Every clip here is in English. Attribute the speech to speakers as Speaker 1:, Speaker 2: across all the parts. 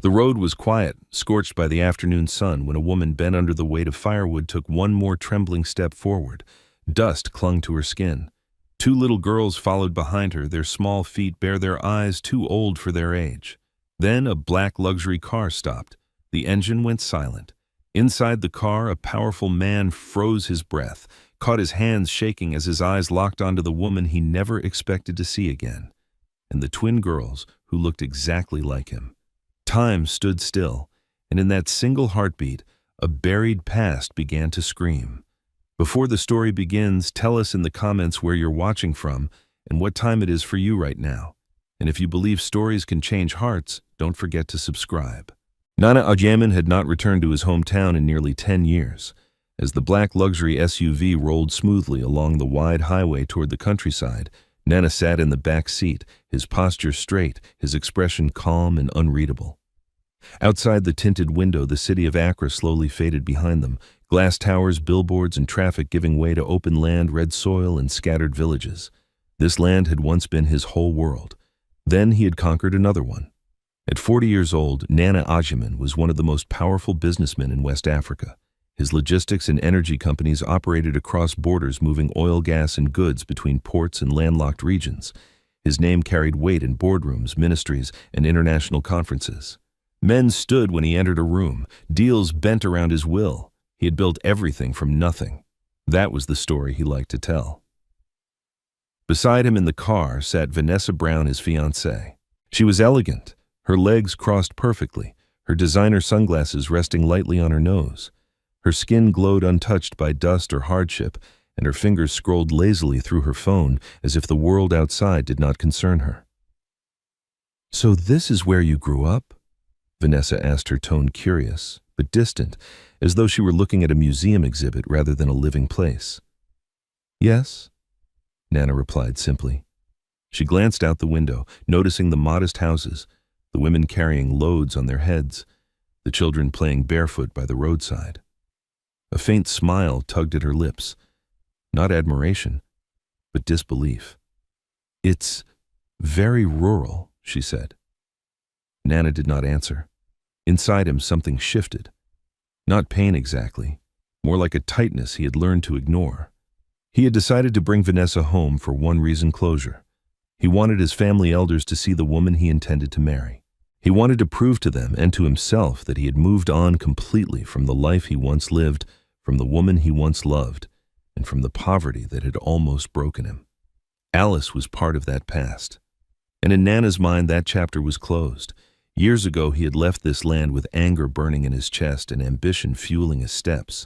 Speaker 1: The road was quiet, scorched by the afternoon sun, when a woman bent under the weight of firewood took one more trembling step forward. Dust clung to her skin. Two little girls followed behind her, their small feet bare, their eyes too old for their age. Then a black luxury car stopped. The engine went silent. Inside the car, a powerful man froze his breath, caught his hands shaking as his eyes locked onto the woman he never expected to see again, and the twin girls who looked exactly like him. Time stood still, and in that single heartbeat, a buried past began to scream. Before the story begins, tell us in the comments where you're watching from and what time it is for you right now. And if you believe stories can change hearts, don't forget to subscribe. Nana Ajaman had not returned to his hometown in nearly 10 years. As the black luxury SUV rolled smoothly along the wide highway toward the countryside, Nana sat in the back seat, his posture straight, his expression calm and unreadable. Outside the tinted window, the city of Accra slowly faded behind them, glass towers, billboards, and traffic giving way to open land, red soil, and scattered villages. This land had once been his whole world. Then he had conquered another one. At 40 years old, Nana Ajaman was one of the most powerful businessmen in West Africa. His logistics and energy companies operated across borders, moving oil, gas, and goods between ports and landlocked regions. His name carried weight in boardrooms, ministries, and international conferences. Men stood when he entered a room, deals bent around his will. He had built everything from nothing. That was the story he liked to tell. Beside him in the car sat Vanessa Brown, his fiancée. She was elegant, her legs crossed perfectly, her designer sunglasses resting lightly on her nose. Her skin glowed untouched by dust or hardship, and her fingers scrolled lazily through her phone as if the world outside did not concern her. "So this is where you grew up?" Vanessa asked, her tone curious, but distant, as though she were looking at a museum exhibit rather than a living place. "Yes," Nana replied simply. She glanced out the window, noticing the modest houses, the women carrying loads on their heads, the children playing barefoot by the roadside. A faint smile tugged at her lips, not admiration, but disbelief. "It's very rural," she said. Nana did not answer. Inside him, something shifted. Not pain exactly, more like a tightness he had learned to ignore. He had decided to bring Vanessa home for one reason: closure. He wanted his family elders to see the woman he intended to marry. He wanted to prove to them and to himself that he had moved on completely from the life he once lived, from the woman he once loved, and from the poverty that had almost broken him. Alice was part of that past. And in Nana's mind, that chapter was closed. Years ago, he had left this land with anger burning in his chest and ambition fueling his steps.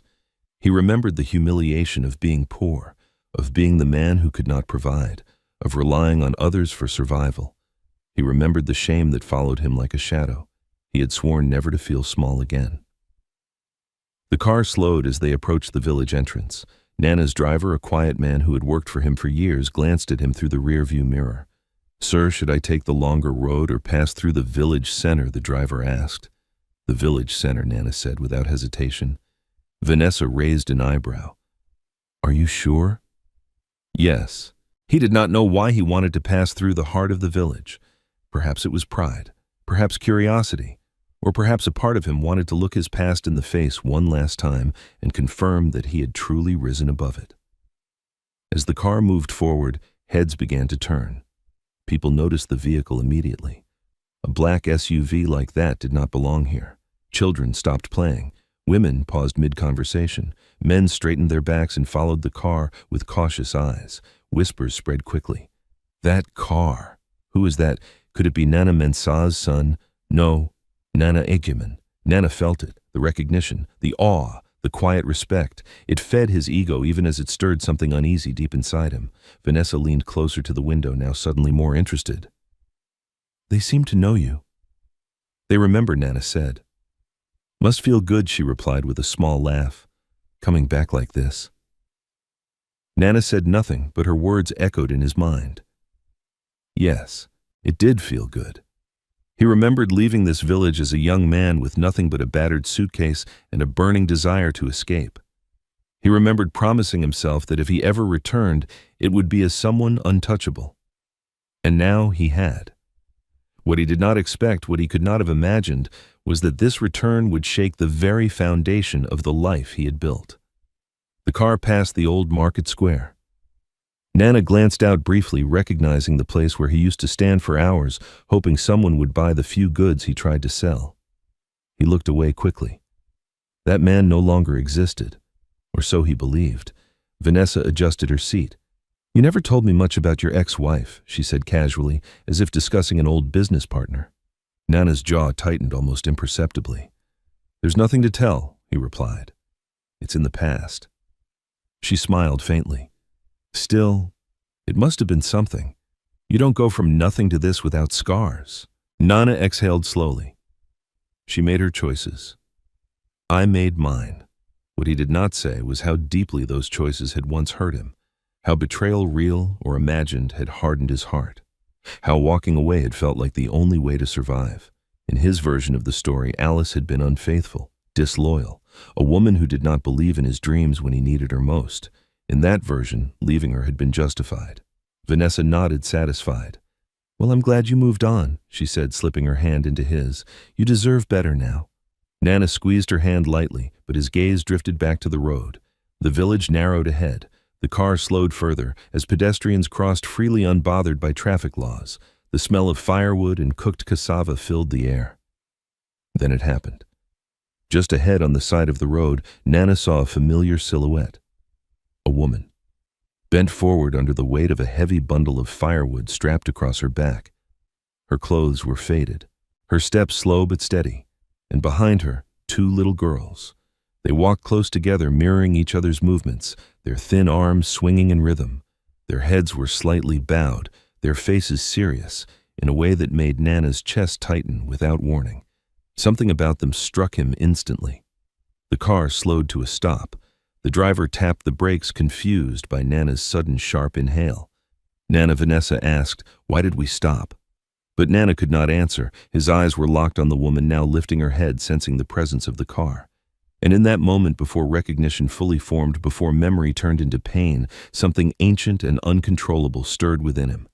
Speaker 1: He remembered the humiliation of being poor, of being the man who could not provide, of relying on others for survival. He remembered the shame that followed him like a shadow. He had sworn never to feel small again. The car slowed as they approached the village entrance. Nana's driver, a quiet man who had worked for him for years, glanced at him through the rearview mirror. "Sir, should I take the longer road or pass through the village center?" the driver asked. "The village center," Nana said without hesitation. Vanessa raised an eyebrow. "Are you sure?" Yes. He did not know why he wanted to pass through the heart of the village. Perhaps it was pride, perhaps curiosity, or perhaps a part of him wanted to look his past in the face one last time and confirm that he had truly risen above it. As the car moved forward, heads began to turn. People noticed the vehicle immediately. A black SUV like that did not belong here. Children stopped playing. Women paused mid-conversation. Men straightened their backs and followed the car with cautious eyes. Whispers spread quickly. "That car! Who is that? Could it be Nana Mensah's son? No, Nana Ajaman." Nana felt it, the recognition, the awe, the quiet respect. It fed his ego even as it stirred something uneasy deep inside him. Vanessa leaned closer to the window, now suddenly more interested. "They seem to know you." "They remember," Nana said. "Must feel good," she replied with a small laugh. "Coming back like this." Nana said nothing, but her words echoed in his mind. Yes, it did feel good. He remembered leaving this village as a young man with nothing but a battered suitcase and a burning desire to escape. He remembered promising himself that if he ever returned, it would be as someone untouchable. And now he had. What he did not expect, what he could not have imagined, was that this return would shake the very foundation of the life he had built. The car passed the old market square. Nana glanced out briefly, recognizing the place where he used to stand for hours, hoping someone would buy the few goods he tried to sell. He looked away quickly. That man no longer existed, or so he believed. Vanessa adjusted her seat. "You never told me much about your ex-wife," she said casually, as if discussing an old business partner. Nana's jaw tightened almost imperceptibly. "There's nothing to tell," he replied. "It's in the past." She smiled faintly. "Still, it must have been something. You don't go from nothing to this without scars." Nana exhaled slowly. She made her choices. I made mine. What he did not say was how deeply those choices had once hurt him, how betrayal, real or imagined, had hardened his heart, how walking away had felt like the only way to survive. In his version of the story, Alice had been unfaithful, disloyal, a woman who did not believe in his dreams when he needed her most. In that version, leaving her had been justified. Vanessa nodded, satisfied. "Well, I'm glad you moved on," she said, slipping her hand into his. "You deserve better now." Nana squeezed her hand lightly, but his gaze drifted back to the road. The village narrowed ahead. The car slowed further as pedestrians crossed freely, unbothered by traffic laws. The smell of firewood and cooked cassava filled the air. Then it happened. Just ahead on the side of the road, Nana saw a familiar silhouette. A woman, bent forward under the weight of a heavy bundle of firewood strapped across her back. Her clothes were faded, her steps slow but steady, and behind her, two little girls. They walked close together, mirroring each other's movements, their thin arms swinging in rhythm. Their heads were slightly bowed, their faces serious, in a way that made Nana's chest tighten without warning. Something about them struck him instantly. The car slowed to a stop. The driver tapped the brakes, confused by Nana's sudden sharp inhale. Vanessa asked, "Why did we stop?" But Nana could not answer. His eyes were locked on the woman, now lifting her head, sensing the presence of the car. And in that moment, before recognition fully formed, before memory turned into pain, something ancient and uncontrollable stirred within him.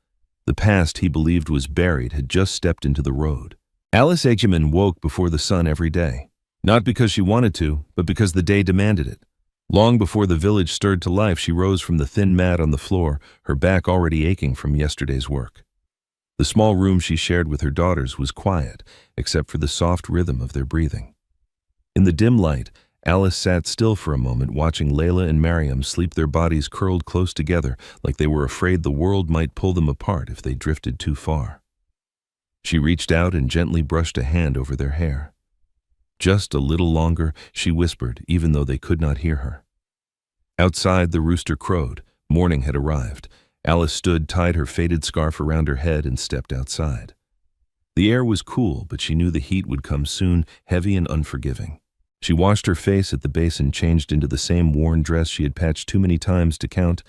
Speaker 1: The past he believed was buried had just stepped into the road. Alice Eggerman woke before the sun every day. Not because she wanted to, but because the day demanded it. Long before the village stirred to life, she rose from the thin mat on the floor, her back already aching from yesterday's work. The small room she shared with her daughters was quiet, except for the soft rhythm of their breathing. In the dim light, Alice sat still for a moment, watching Layla and Mariam sleep, their bodies curled close together like they were afraid the world might pull them apart if they drifted too far. She reached out and gently brushed a hand over their hair. "Just a little longer," she whispered, even though they could not hear her. Outside, the rooster crowed. Morning had arrived. Alice stood, tied her faded scarf around her head, and stepped outside. The air was cool, but she knew the heat would come soon, heavy and unforgiving. She washed her face at the basin, changed into the same worn dress she had patched too many times to count,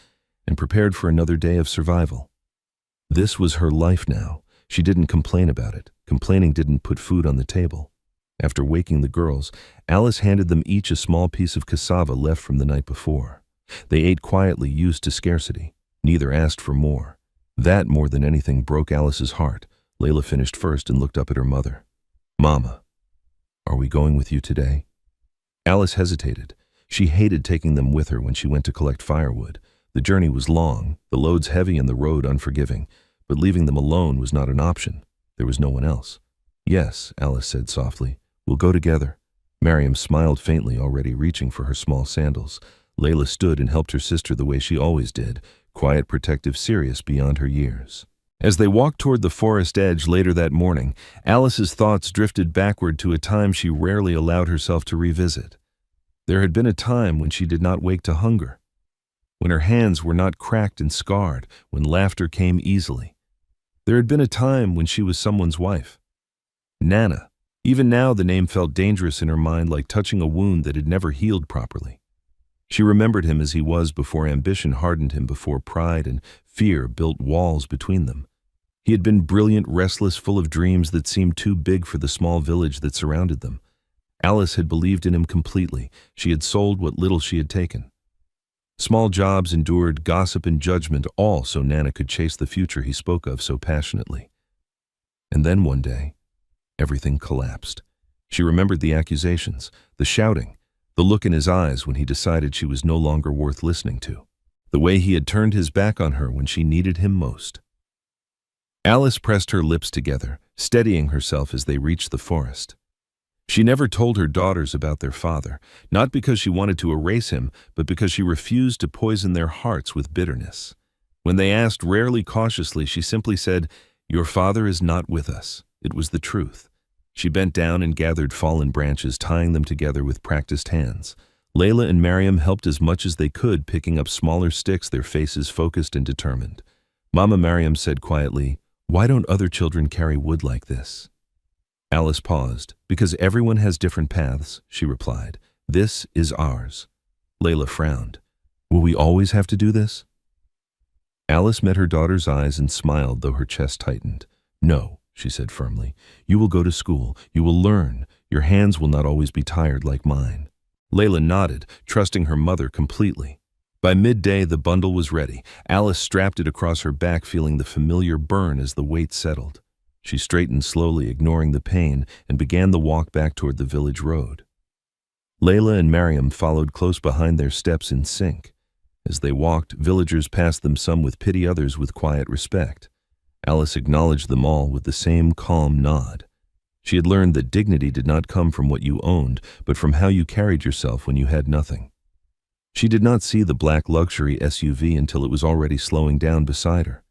Speaker 1: and prepared for another day of survival. This was her life now. She didn't complain about it. Complaining didn't put food on the table. After waking the girls, Alice handed them each a small piece of cassava left from the night before. They ate quietly, used to scarcity. Neither asked for more. That, more than anything, broke Alice's heart. Layla finished first and looked up at her mother. "Mama, are we going with you today?" Alice hesitated. She hated taking them with her when she went to collect firewood. The journey was long, the loads heavy and the road unforgiving, but leaving them alone was not an option. There was no one else. "Yes," Alice said softly. "We'll go together." Mariam smiled faintly, already reaching for her small sandals. Layla stood and helped her sister the way she always did, quiet, protective, serious beyond her years. As they walked toward the forest edge later that morning, Alice's thoughts drifted backward to a time she rarely allowed herself to revisit. There had been a time when she did not wake to hunger, when her hands were not cracked and scarred, when laughter came easily. There had been a time when she was someone's wife. Nana. Even now the name felt dangerous in her mind, like touching a wound that had never healed properly. She remembered him as he was before ambition hardened him, before pride and fear built walls between them. He had been brilliant, restless, full of dreams that seemed too big for the small village that surrounded them. Alice had believed in him completely. She had sold what little she had taken. Small jobs endured, gossip and judgment, all so Nana could chase the future he spoke of so passionately. And then one day, everything collapsed. She remembered the accusations, the shouting, the look in his eyes when he decided she was no longer worth listening to, the way he had turned his back on her when she needed him most. Alice pressed her lips together, steadying herself as they reached the forest. She never told her daughters about their father, not because she wanted to erase him, but because she refused to poison their hearts with bitterness. When they asked, rarely cautiously, she simply said, "Your father is not with us." It was the truth. She bent down and gathered fallen branches, tying them together with practiced hands. Layla and Mariam helped as much as they could, picking up smaller sticks, their faces focused and determined. Mama Mariam said quietly, "Why don't other children carry wood like this?" Alice paused. "Because everyone has different paths," she replied. "This is ours." Layla frowned. "Will we always have to do this?" Alice met her daughter's eyes and smiled, though her chest tightened. "No," she said firmly. "You will go to school. You will learn. Your hands will not always be tired like mine." Layla nodded, trusting her mother completely. By midday, the bundle was ready. Alice strapped it across her back, feeling the familiar burn as the weight settled. She straightened slowly, ignoring the pain, and began the walk back toward the village road. Layla and Mariam followed close behind, their steps in sync. As they walked, villagers passed them, some with pity, others with quiet respect. Alice acknowledged them all with the same calm nod. She had learned that dignity did not come from what you owned, but from how you carried yourself when you had nothing. She did not see the black luxury SUV until it was already slowing down beside her.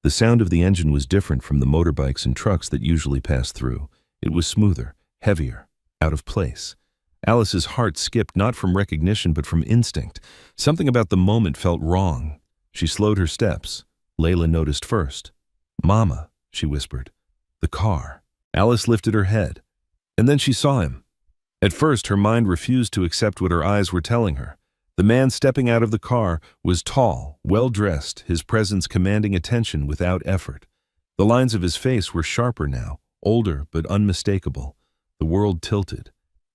Speaker 1: The sound of the engine was different from the motorbikes and trucks that usually passed through. It was smoother, heavier, out of place. Alice's heart skipped, not from recognition but from instinct. Something about the moment felt wrong. She slowed her steps. Layla noticed first. "Mama," she whispered. "The car." Alice lifted her head. And then she saw him. At first, her mind refused to accept what her eyes were telling her. The man stepping out of the car was tall, well-dressed, his presence commanding attention without effort. The lines of his face were sharper now, older but unmistakable. The world tilted.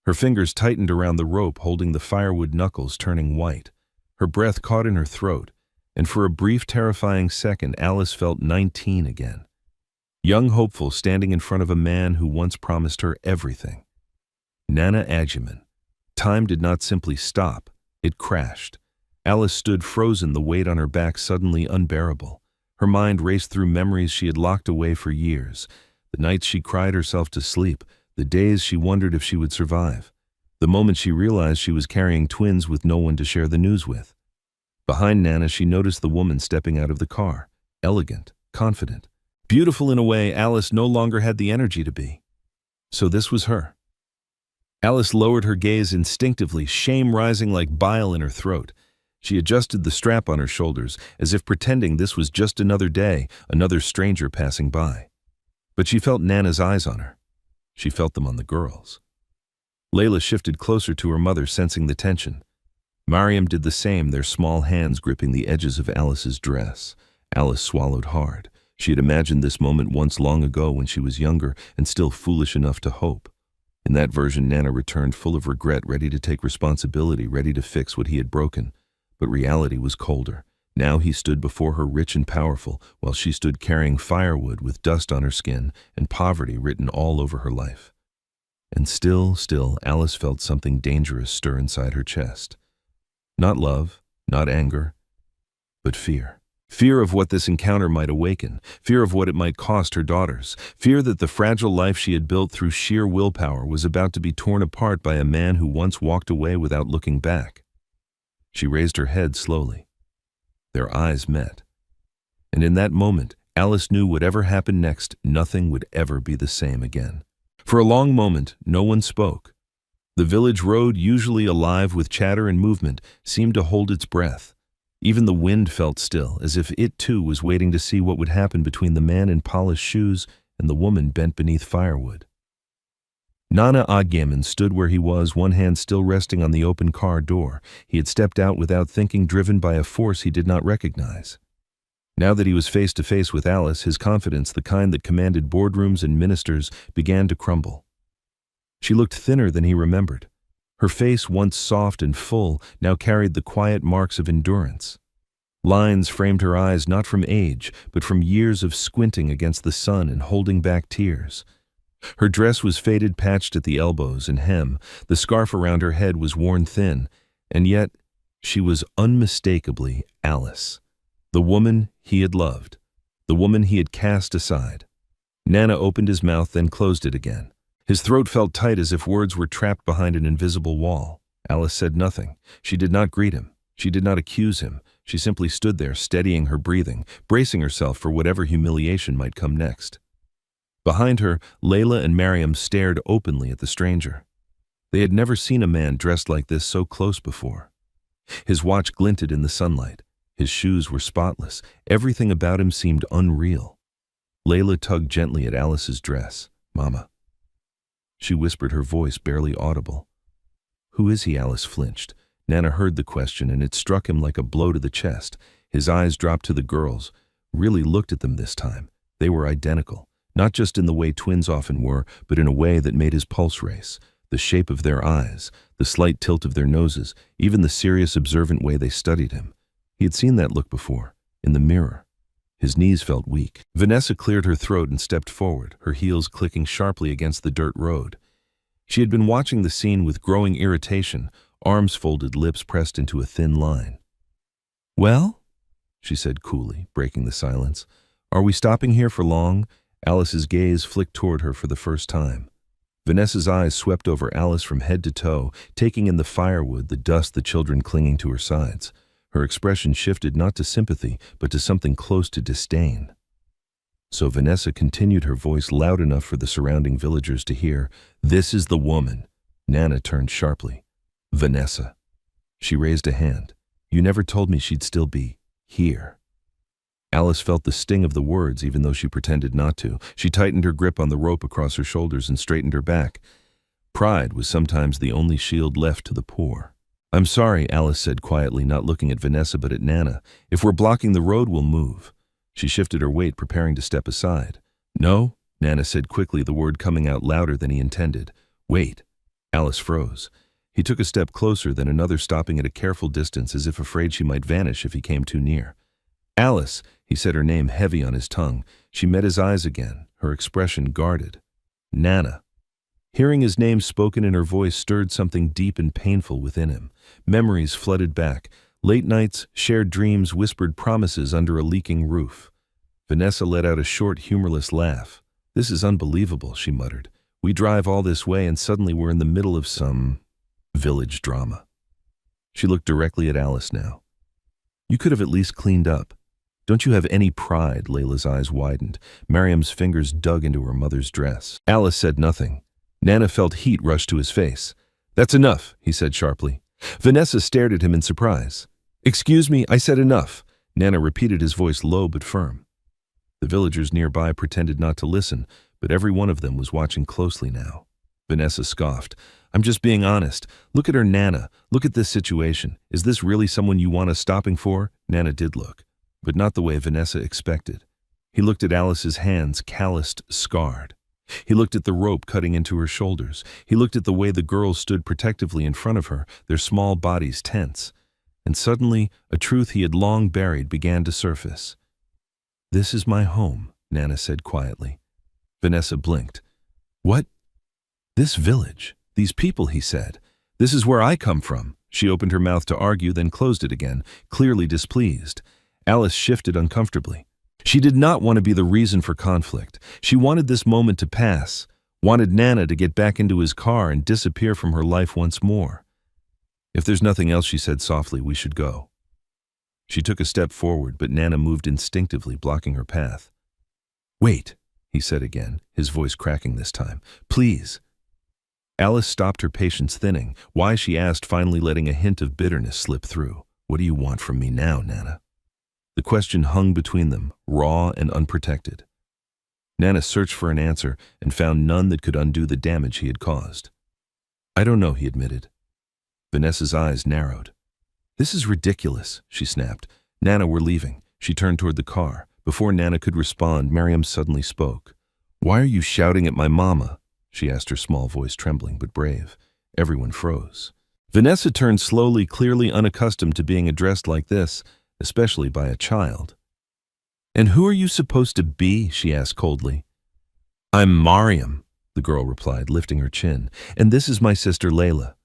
Speaker 1: Her fingers tightened around the rope, holding the firewood knuckles turning white. Her breath caught in her throat, and for a brief, terrifying second, Alice felt 19 again. Young, hopeful, standing in front of a man who once promised her everything. Nana Agyeman. Time did not simply stop, it crashed. Alice stood frozen, the weight on her back suddenly unbearable. Her mind raced through memories she had locked away for years. The nights she cried herself to sleep, the days she wondered if she would survive. The moment she realized she was carrying twins with no one to share the news with. Behind Nana, she noticed the woman stepping out of the car. Elegant, confident, beautiful in a way Alice no longer had the energy to be. So this was her. Alice lowered her gaze instinctively, shame rising like bile in her throat. She adjusted the strap on her shoulders, as if pretending this was just another day, another stranger passing by. But she felt Nana's eyes on her. She felt them on the girls. Layla shifted closer to her mother, sensing the tension. Mariam did the same, their small hands gripping the edges of Alice's dress. Alice swallowed hard. She had imagined this moment once long ago when she was younger and still foolish enough to hope. In that version, Nana returned full of regret, ready to take responsibility, ready to fix what he had broken. But reality was colder. Now he stood before her, rich and powerful, while she stood carrying firewood with dust on her skin and poverty written all over her life. And still, Alice felt something dangerous stir inside her chest. Not love, not anger, but fear. Fear of what this encounter might awaken, fear of what it might cost her daughters, fear that the fragile life she had built through sheer willpower was about to be torn apart by a man who once walked away without looking back. She raised her head slowly. Their eyes met. And in that moment, Alice knew whatever happened next, nothing would ever be the same again. For a long moment, no one spoke. The village road, usually alive with chatter and movement, seemed to hold its breath. Even the wind felt still, as if it too was waiting to see what would happen between the man in polished shoes and the woman bent beneath firewood. Nana Agyeman stood where he was, one hand still resting on the open car door. He had stepped out without thinking, driven by a force he did not recognize. Now that he was face to face with Alice, his confidence, the kind that commanded boardrooms and ministers, began to crumble. She looked thinner than he remembered. Her face, once soft and full, now carried the quiet marks of endurance. Lines framed her eyes not from age, but from years of squinting against the sun and holding back tears. Her dress was faded, patched at the elbows and hem, the scarf around her head was worn thin, and yet she was unmistakably Alice, the woman he had loved, the woman he had cast aside. Nana opened his mouth, then closed it again. His throat felt tight as if words were trapped behind an invisible wall. Alice said nothing. She did not greet him. She did not accuse him. She simply stood there, steadying her breathing, bracing herself for whatever humiliation might come next. Behind her, Layla and Mariam stared openly at the stranger. They had never seen a man dressed like this so close before. His watch glinted in the sunlight. His shoes were spotless. Everything about him seemed unreal. Layla tugged gently at Alice's dress. "Mama." She whispered, her voice barely audible. "Who is he?" Alice flinched. Nana heard the question, and it struck him like a blow to the chest. His eyes dropped to the girls, really looked at them this time. They were identical, not just in the way twins often were, but in a way that made his pulse race. The shape of their eyes, the slight tilt of their noses, even the serious, observant way they studied him. He had seen that look before, in the mirror. His knees felt weak. Vanessa cleared her throat and stepped forward, her heels clicking sharply against the dirt road. She had been watching the scene with growing irritation, arms folded, lips pressed into a thin line. "Well?" she said coolly, breaking the silence. "Are we stopping here for long?" Alice's gaze flicked toward her for the first time. Vanessa's eyes swept over Alice from head to toe, taking in the firewood, the dust, the children clinging to her sides. Her expression shifted not to sympathy, but to something close to disdain. So Vanessa continued, her voice loud enough for the surrounding villagers to hear. "This is the woman." Nana turned sharply. "Vanessa." She raised a hand. "You never told me she'd still be here." Alice felt the sting of the words, even though she pretended not to. She tightened her grip on the rope across her shoulders and straightened her back. Pride was sometimes the only shield left to the poor. "I'm sorry," Alice said quietly, not looking at Vanessa but at Nana. "If we're blocking the road, we'll move." She shifted her weight, preparing to step aside. "No," Nana said quickly, the word coming out louder than he intended. "Wait." Alice froze. He took a step closer, then another, stopping at a careful distance, as if afraid she might vanish if he came too near. "Alice," he said, her name heavy on his tongue. She met his eyes again, her expression guarded. "Nana." Hearing his name spoken in her voice stirred something deep and painful within him. Memories flooded back. Late nights, shared dreams, whispered promises under a leaking roof. Vanessa let out a short, humorless laugh. "This is unbelievable," she muttered. "We drive all this way and suddenly we're in the middle of some village drama." She looked directly at Alice now. "You could have at least cleaned up. Don't you have any pride?" Layla's eyes widened. Mariam's fingers dug into her mother's dress. Alice said nothing. Nana felt heat rush to his face. "That's enough," he said sharply. Vanessa stared at him in surprise. "Excuse me, I said enough," Nana repeated, his voice low but firm. The villagers nearby pretended not to listen, but every one of them was watching closely now. Vanessa scoffed. "I'm just being honest. Look at her, Nana. Look at this situation. Is this really someone you want us stopping for?" Nana did look, but not the way Vanessa expected. He looked at Alice's hands, calloused, scarred. He looked at the rope cutting into her shoulders. He looked at the way the girls stood protectively in front of her, their small bodies tense. And suddenly, a truth he had long buried began to surface. "This is my home," Nana said quietly. Vanessa blinked. "What? This village, these people," he said. "This is where I come from." She opened her mouth to argue, then closed it again, clearly displeased. Alice shifted uncomfortably. She did not want to be the reason for conflict. She wanted this moment to pass, wanted Nana to get back into his car and disappear from her life once more. "If there's nothing else," she said softly, "we should go." She took a step forward, but Nana moved instinctively, blocking her path. "Wait," he said again, his voice cracking this time. "Please." Alice stopped, her patience thinning. "Why?" she asked, finally letting a hint of bitterness slip through. "What do you want from me now, Nana?" The question hung between them, raw and unprotected. Nana searched for an answer and found none that could undo the damage he had caused. "I don't know," he admitted. Vanessa's eyes narrowed. "This is ridiculous," she snapped. "Nana, we're leaving." She turned toward the car. Before Nana could respond, Mariam suddenly spoke. "Why are you shouting at my mama?" she asked, her small voice trembling but brave. Everyone froze. Vanessa turned slowly, clearly unaccustomed to being addressed like this. especially by a child. "And who are you supposed to be?" she asked coldly. "I'm Mariam," the girl replied, lifting her chin. "And this is my sister Layla."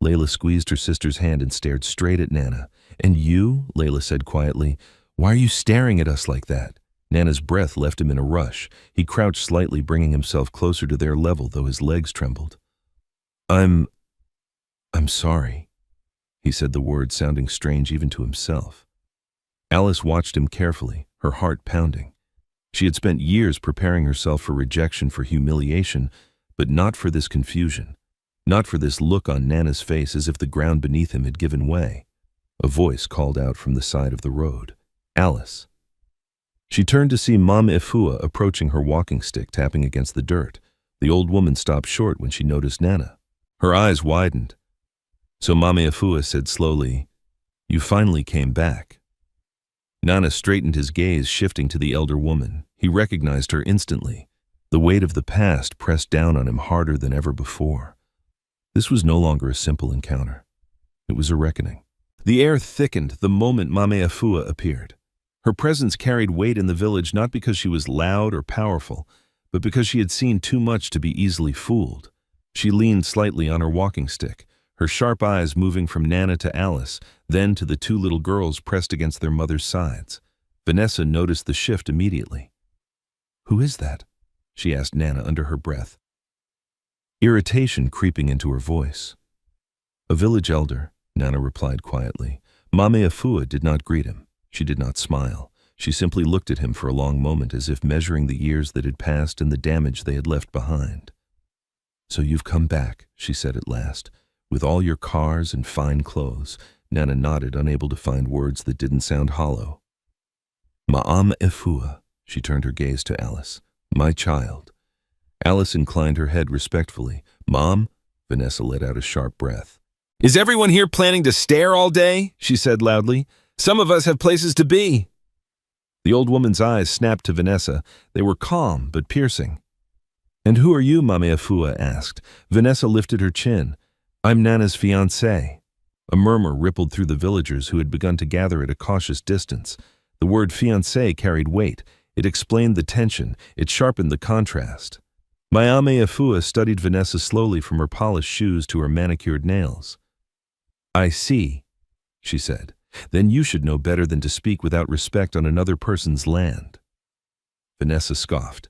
Speaker 1: Layla squeezed her sister's hand and stared straight at Nana. "And you?" Layla said quietly. "Why are you staring at us like that?" Nana's breath left him in a rush. He crouched slightly, bringing himself closer to their level, though his legs trembled. I'm sorry," he said the words, sounding strange even to himself. Alice watched him carefully, her heart pounding. She had spent years preparing herself for rejection, for humiliation, but not for this confusion, not for this look on Nana's face as if the ground beneath him had given way. A voice called out from the side of the road, "Alice." She turned to see Mama Efua approaching her walking stick, tapping against the dirt. The old woman stopped short when she noticed Nana. Her eyes widened. So Mama Efua said slowly, "You finally came back." Nana straightened his gaze, shifting to the elder woman. He recognized her instantly. The weight of the past pressed down on him harder than ever before. This was no longer a simple encounter. It was a reckoning. The air thickened the moment Mama Efua appeared. Her presence carried weight in the village, not because she was loud or powerful, but because she had seen too much to be easily fooled. She leaned slightly on her walking stick, her sharp eyes moving from Nana to Alice, then to the two little girls pressed against their mother's sides. Vanessa noticed the shift immediately. "Who is that?" she asked Nana under her breath, irritation creeping into her voice. "A village elder," Nana replied quietly. Mama Efua did not greet him. She did not smile. She simply looked at him for a long moment, as if measuring the years that had passed and the damage they had left behind. "So you've come back," she said at last, "with all your cars and fine clothes." Nana nodded, unable to find words that didn't sound hollow. "Ma'am Efua," she turned her gaze to Alice. "My child." Alice inclined her head respectfully. "Mom?" Vanessa let out a sharp breath. "Is everyone here planning to stare all day?" she said loudly. "Some of us have places to be." The old woman's eyes snapped to Vanessa. They were calm but piercing. "And who are you?" Mama Efua asked. Vanessa lifted her chin. "I'm Nana's fiancée." A murmur rippled through the villagers, who had begun to gather at a cautious distance. The word fiancée carried weight. It explained the tension. It sharpened the contrast. Mama Efua studied Vanessa slowly, from her polished shoes to her manicured nails. "I see," she said. "Then you should know better than to speak without respect on another person's land." Vanessa scoffed.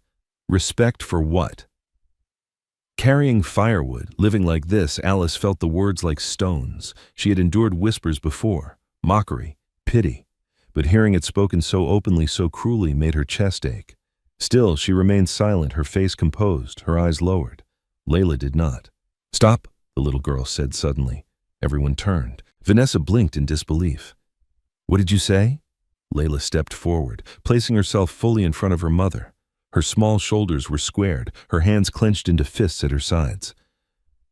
Speaker 1: "Respect for what?" Carrying firewood, living like this, Alice felt the words like stones. She had endured whispers before, mockery, pity, but hearing it spoken so openly, so cruelly, made her chest ache. Still, she remained silent, her face composed, her eyes lowered. Layla did not. "Stop," the little girl said suddenly. Everyone turned. Vanessa blinked in disbelief. "What did you say?" Layla stepped forward, placing herself fully in front of her mother. Her small shoulders were squared, her hands clenched into fists at her sides.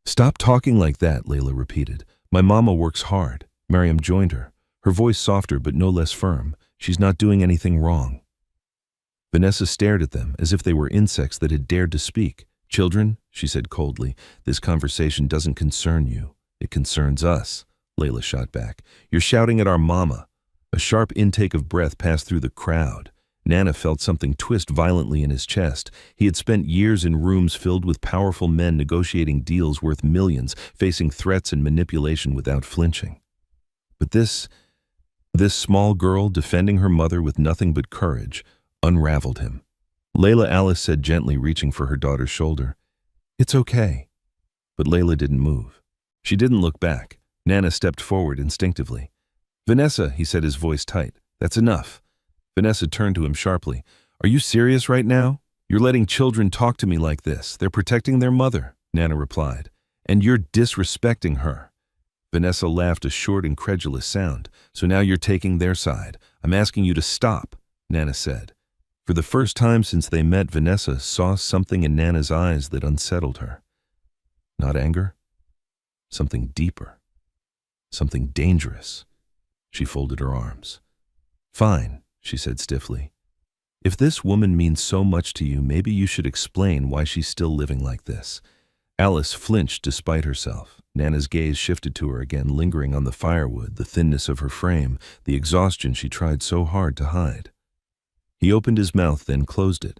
Speaker 1: "Stop talking like that," Layla repeated. "My mama works hard." Mariam joined her, her voice softer but no less firm. "She's not doing anything wrong." Vanessa stared at them as if they were insects that had dared to speak. "Children," she said coldly, "this conversation doesn't concern you. It concerns us." Layla shot back. "You're shouting at our mama." A sharp intake of breath passed through the crowd. Nana felt something twist violently in his chest. He had spent years in rooms filled with powerful men negotiating deals worth millions, facing threats and manipulation without flinching. But this small girl defending her mother with nothing but courage unraveled him. "Layla," Alice said gently, reaching for her daughter's shoulder. "It's okay." But Layla didn't move. She didn't look back. Nana stepped forward instinctively. "Vanessa," he said, his voice tight. "That's enough." Vanessa turned to him sharply. "Are you serious right now? You're letting children talk to me like this. They're protecting their mother," Nana replied. "And you're disrespecting her." Vanessa laughed, a short, incredulous sound. "So now you're taking their side. I'm asking you to stop," Nana said. For the first time since they met, Vanessa saw something in Nana's eyes that unsettled her. Not anger. Something deeper. Something dangerous. She folded her arms. "Fine," she said stiffly. "If this woman means so much to you, maybe you should explain why she's still living like this." Alice flinched despite herself. Nana's gaze shifted to her again, lingering on the firewood, the thinness of her frame, the exhaustion she tried so hard to hide. He opened his mouth, then closed it,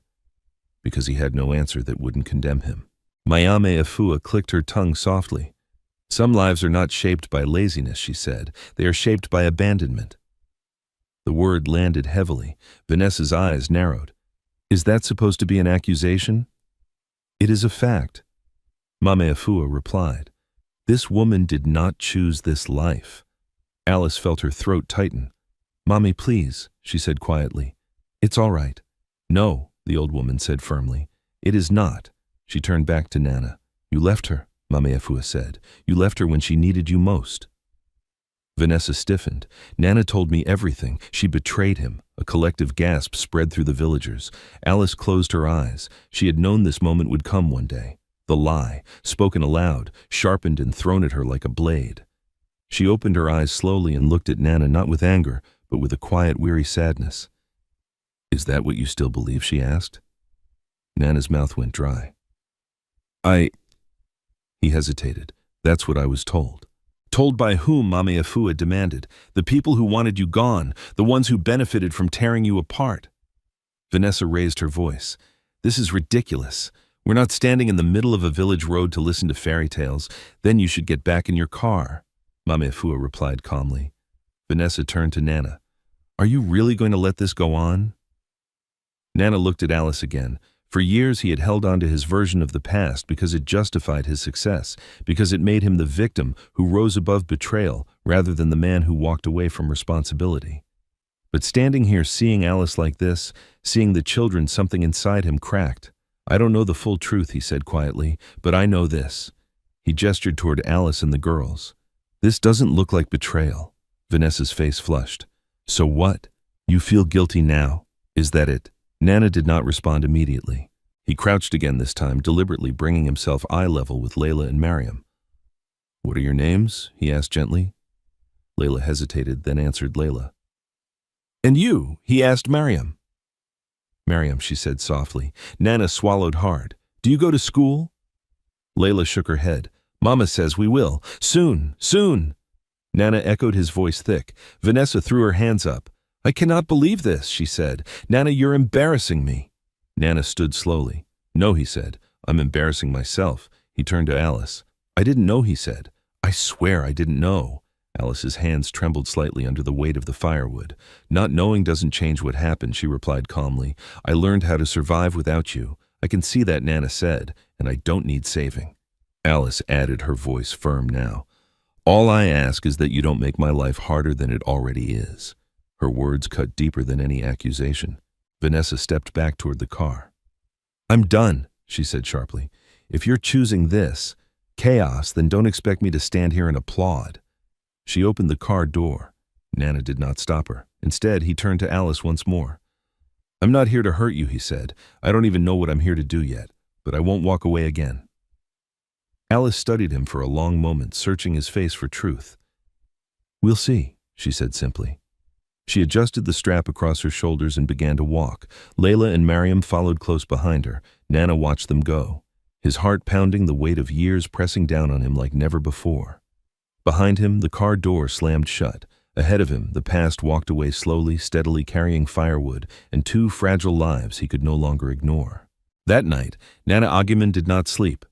Speaker 1: because he had no answer that wouldn't condemn him. Mayame Afua clicked her tongue softly. Some lives are not shaped by laziness, she said. They are shaped by abandonment. The word landed heavily. Vanessa's eyes narrowed. Is that supposed to be an accusation? It is a fact, Mame Afua replied. This woman did not choose this life. Alice felt her throat tighten. Mommy, please, she said quietly. It's all right. No, the old woman said firmly. It is not. She turned back to Nana. You left her, Mame Afua said. You left her when she needed you most. Vanessa stiffened. Nana told me everything. She betrayed him. A collective gasp spread through the villagers. Alice closed her eyes. She had known this moment would come one day. The lie, spoken aloud, sharpened and thrown at her like a blade. She opened her eyes slowly and looked at Nana, not with anger, but with a quiet, weary sadness. Is that what you still believe? She asked. Nana's mouth went dry. He hesitated. That's what I was told. Told by whom? Mame Afua demanded. The people who wanted you gone, the ones who benefited from tearing you apart. Vanessa raised her voice. This is ridiculous. We're not standing in the middle of a village road to listen to fairy tales. Then you should get back in your car, Mame Afua replied calmly. Vanessa turned to Nana. Are you really going to let this go on? Nana looked at Alice again. For years he had held on to his version of the past because it justified his success, because it made him the victim who rose above betrayal rather than the man who walked away from responsibility. But standing here seeing Alice like this, seeing the children, something inside him cracked. I don't know the full truth, he said quietly, but I know this. He gestured toward Alice and the girls. This doesn't look like betrayal. Vanessa's face flushed. So what? You feel guilty now? Is that it? Nana did not respond immediately. He crouched again this time, deliberately bringing himself eye level with Layla and Mariam. What are your names? He asked gently. Layla hesitated, then answered Layla. And you? He asked Mariam. Mariam, she said softly. Nana swallowed hard. Do you go to school? Layla shook her head. Mama says we will. Soon, soon. Nana echoed his voice thick. Vanessa threw her hands up. I cannot believe this, she said. Nana, you're embarrassing me. Nana stood slowly. No, he said. I'm embarrassing myself. He turned to Alice. I didn't know, he said. I swear I didn't know. Alice's hands trembled slightly under the weight of the firewood. Not knowing doesn't change what happened, she replied calmly. I learned how to survive without you. I can see that, Nana said, and I don't need saving. Alice added, her voice firm now. All I ask is that you don't make my life harder than it already is. Her words cut deeper than any accusation. Vanessa stepped back toward the car. I'm done, she said sharply. If you're choosing this, chaos, then don't expect me to stand here and applaud. She opened the car door. Nana did not stop her. Instead, he turned to Alice once more. I'm not here to hurt you, he said. I don't even know what I'm here to do yet, but I won't walk away again. Alice studied him for a long moment, searching his face for truth. We'll see, she said simply. She adjusted the strap across her shoulders and began to walk. Layla and Mariam followed close behind her. Nana watched them go, his heart pounding, the weight of years pressing down on him like never before. Behind him, the car door slammed shut. Ahead of him, the past walked away slowly, steadily carrying firewood and two fragile lives he could no longer ignore. That night, Nana Agiman did not sleep.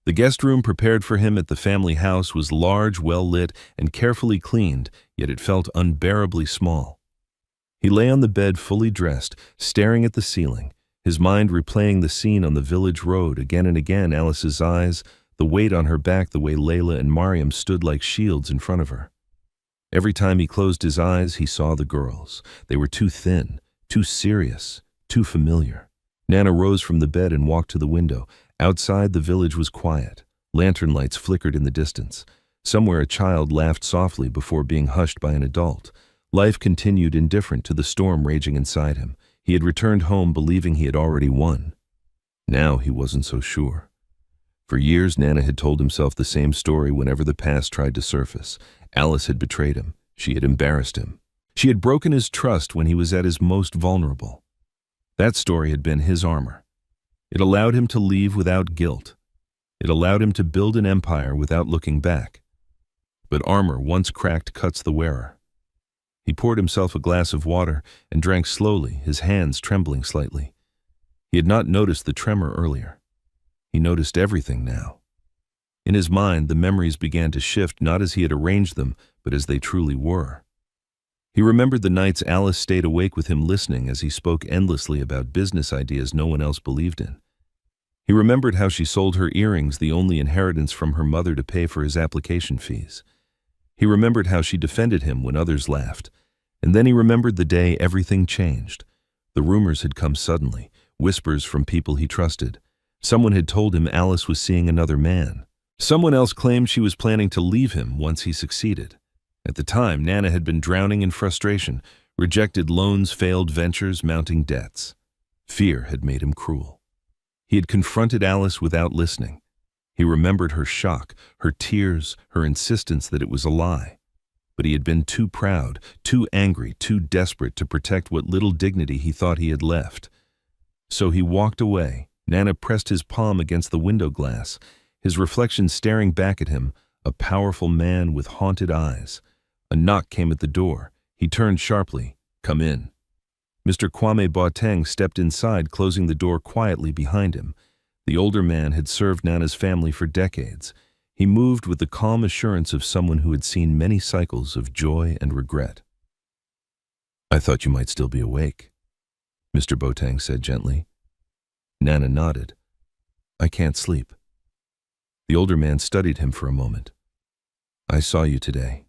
Speaker 1: The guest room prepared for him at the family house was large, well-lit, and carefully cleaned, yet it felt unbearably small. He lay on the bed fully dressed, staring at the ceiling, his mind replaying the scene on the village road again and again. Alice's eyes, the weight on her back, the way Layla and Mariam stood like shields in front of her. Every time he closed his eyes, he saw the girls. They were too thin, too serious, too familiar. Nana rose from the bed and walked to the window. Outside, the village was quiet. Lantern lights flickered in the distance. Somewhere a child laughed softly before being hushed by an adult. Life continued indifferent to the storm raging inside him. He had returned home believing he had already won. Now he wasn't so sure. For years, Nana had told himself the same story whenever the past tried to surface. Alice had betrayed him. She had embarrassed him. She had broken his trust when he was at his most vulnerable. That story had been his armor. It allowed him to leave without guilt. It allowed him to build an empire without looking back. But armor once cracked cuts the wearer. He poured himself a glass of water and drank slowly, his hands trembling slightly. He had not noticed the tremor earlier. He noticed everything now. In his mind, the memories began to shift not as he had arranged them, but as they truly were. He remembered the nights Alice stayed awake with him listening as he spoke endlessly about business ideas no one else believed in. He remembered how she sold her earrings, the only inheritance from her mother, to pay for his application fees. He remembered how she defended him when others laughed. And then he remembered the day everything changed. The rumors had come suddenly, whispers from people he trusted. Someone had told him Alice was seeing another man. Someone else claimed she was planning to leave him once he succeeded. At the time, Nana had been drowning in frustration, rejected loans, failed ventures, mounting debts. Fear had made him cruel. He had confronted Alice without listening. He remembered her shock, her tears, her insistence that it was a lie. But he had been too proud, too angry, too desperate to protect what little dignity he thought he had left. So he walked away. Nana pressed his palm against the window glass, his reflection staring back at him, a powerful man with haunted eyes. A knock came at the door. He turned sharply. "Come in." Mr. Kwame Boateng stepped inside, closing the door quietly behind him. The older man had served Nana's family for decades. He moved with the calm assurance of someone who had seen many cycles of joy and regret. "I thought you might still be awake," Mr. Boateng said gently. Nana nodded. "I can't sleep." The older man studied him for a moment. "I saw you today."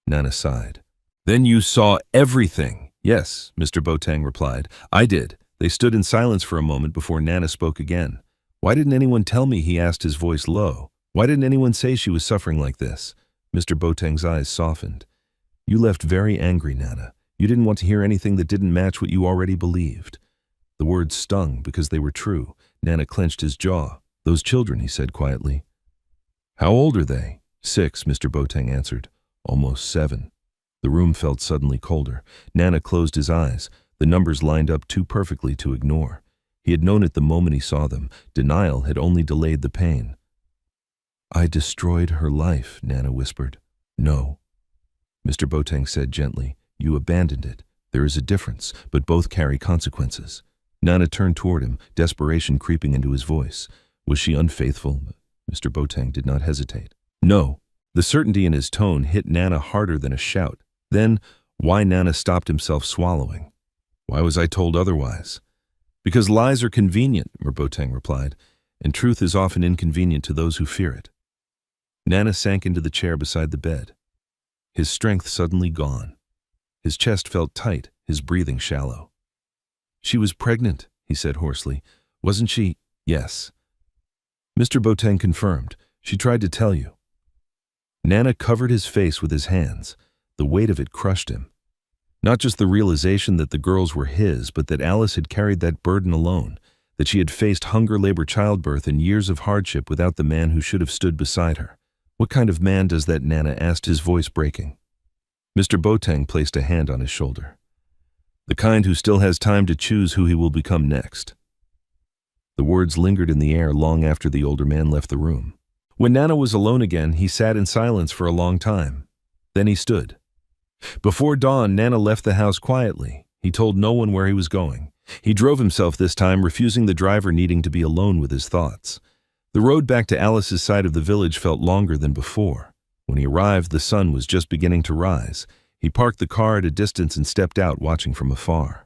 Speaker 1: Nana sighed. "Then you saw everything?" "Yes," Mr. Boateng replied. "I did." They stood in silence for a moment before Nana spoke again. "Why didn't anyone tell me?" he asked, his voice low. "Why didn't anyone say she was suffering like this?" Mr. Boateng's eyes softened. "You left very angry, Nana. You didn't want to hear anything that didn't match what you already believed." The words stung because they were true. Nana clenched his jaw. "Those children," he said quietly. "How old are they?" "6, Mr. Boateng answered. "Almost 7. The room felt suddenly colder. Nana closed his eyes. The numbers lined up too perfectly to ignore. He had known it the moment he saw them. Denial had only delayed the pain. "I destroyed her life," Nana whispered. "No," Mr. Boateng said gently. "You abandoned it. There is a difference, but both carry consequences." Nana turned toward him, desperation creeping into his voice. Was she unfaithful? Mr. Boateng did not hesitate. "No." The certainty in his tone hit Nana harder than a shout. Then, why Nana stopped himself swallowing. "Why was I told otherwise?" "Because lies are convenient," Boateng replied, "and truth is often inconvenient to those who fear it." Nana sank into the chair beside the bed. His strength suddenly gone. His chest felt tight, his breathing shallow. "She was pregnant," he said hoarsely. "Wasn't she?" "Yes." Mr. Boateng confirmed. "She tried to tell you." Nana covered his face with his hands. The weight of it crushed him. Not just the realization that the girls were his, but that Alice had carried that burden alone, that she had faced hunger, labor, childbirth, and years of hardship without the man who should have stood beside her. "What kind of man does that?" Nana asked, his voice breaking. Mr. Boateng placed a hand on his shoulder. "The kind who still has time to choose who he will become next." The words lingered in the air long after the older man left the room. When Nana was alone again, he sat in silence for a long time. Then he stood. Before dawn, Nana left the house quietly. He told no one where he was going. He drove himself this time, refusing the driver, needing to be alone with his thoughts. The road back to Alice's side of the village felt longer than before. When he arrived, the sun was just beginning to rise. He parked the car at a distance and stepped out, watching from afar.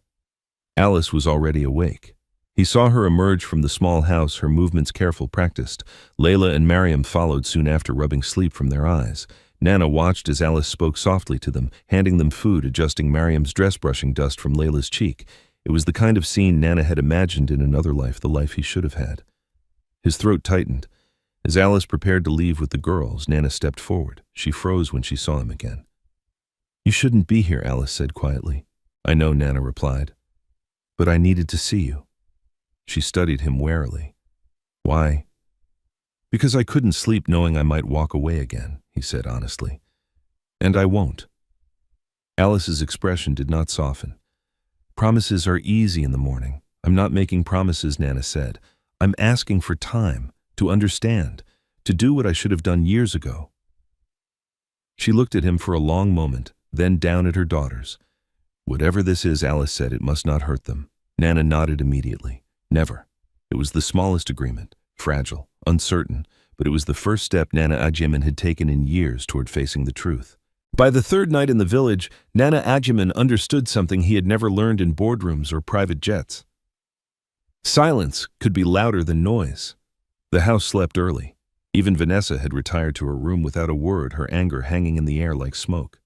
Speaker 1: Alice was already awake. He saw her emerge from the small house, her movements careful, practiced. Layla and Mariam followed soon after, rubbing sleep from their eyes. Nana watched as Alice spoke softly to them, handing them food, adjusting Mariam's dress, brushing dust from Layla's cheek. It was the kind of scene Nana had imagined in another life, the life he should have had. His throat tightened. As Alice prepared to leave with the girls, Nana stepped forward. She froze when she saw him again. "You shouldn't be here," Alice said quietly. "I know," Nana replied. "But I needed to see you." She studied him warily. "Why?" "Because I couldn't sleep knowing I might walk away again," he said honestly. "And I won't." Alice's expression did not soften. "Promises are easy in the morning. I'm not making promises," Nana said. "I'm asking for time, to understand, to do what I should have done years ago." She looked at him for a long moment, then down at her daughters. "Whatever this is," Alice said, "it must not hurt them." Nana nodded immediately. "Never." It was the smallest agreement, fragile, uncertain, but it was the first step Nana Agyeman had taken in years toward facing the truth. By the third night in the village, Nana Agyeman understood something he had never learned in boardrooms or private jets. Silence could be louder than noise. The house slept early. Even Vanessa had retired to her room without a word, her anger hanging in the air like smoke.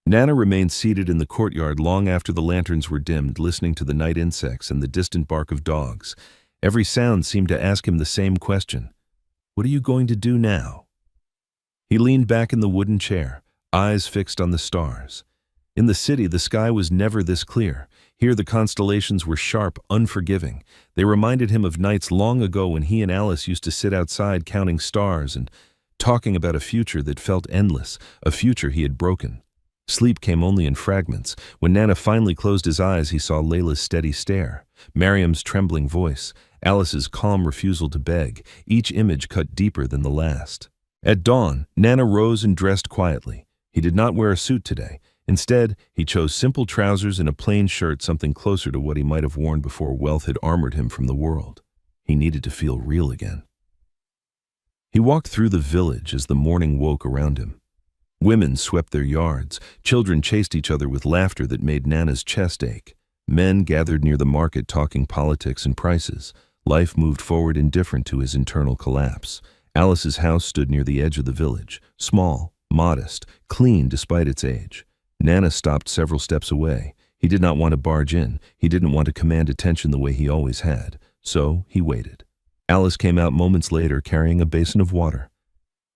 Speaker 1: Nana remained seated in the courtyard long after the lanterns were dimmed, listening to the night insects and the distant bark of dogs. Every sound seemed to ask him the same question: "What are you going to do now?" He leaned back in the wooden chair, eyes fixed on the stars. In the city, the sky was never this clear. Here the constellations were sharp, unforgiving. They reminded him of nights long ago when he and Alice used to sit outside counting stars and talking about a future that felt endless, a future he had broken. Sleep came only in fragments. When Nana finally closed his eyes, he saw Layla's steady stare, Mariam's trembling voice, Alice's calm refusal to beg, each image cut deeper than the last. At dawn, Nana rose and dressed quietly. He did not wear a suit today. Instead, he chose simple trousers and a plain shirt, something closer to what he might have worn before wealth had armored him from the world. He needed to feel real again. He walked through the village as the morning woke around him. Women swept their yards. Children chased each other with laughter that made Nana's chest ache. Men gathered near the market talking politics and prices. Life moved forward indifferent to his internal collapse. Alice's house stood near the edge of the village, small, modest, clean despite its age. Nana stopped several steps away. He did not want to barge in. He didn't want to command attention the way he always had. So he waited. Alice came out moments later carrying a basin of water.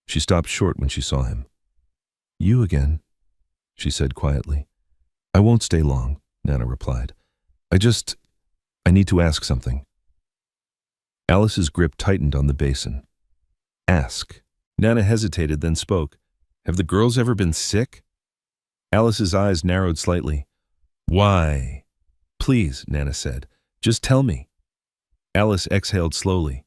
Speaker 1: She stopped short when she saw him. "You again," she said quietly. "I won't stay long," Nana replied. I need to ask something." Alice's grip tightened on the basin. "Ask." Nana hesitated, then spoke. "Have the girls ever been sick?" Alice's eyes narrowed slightly. "Why?" "Please," Nana said. "Just tell me." Alice exhaled slowly.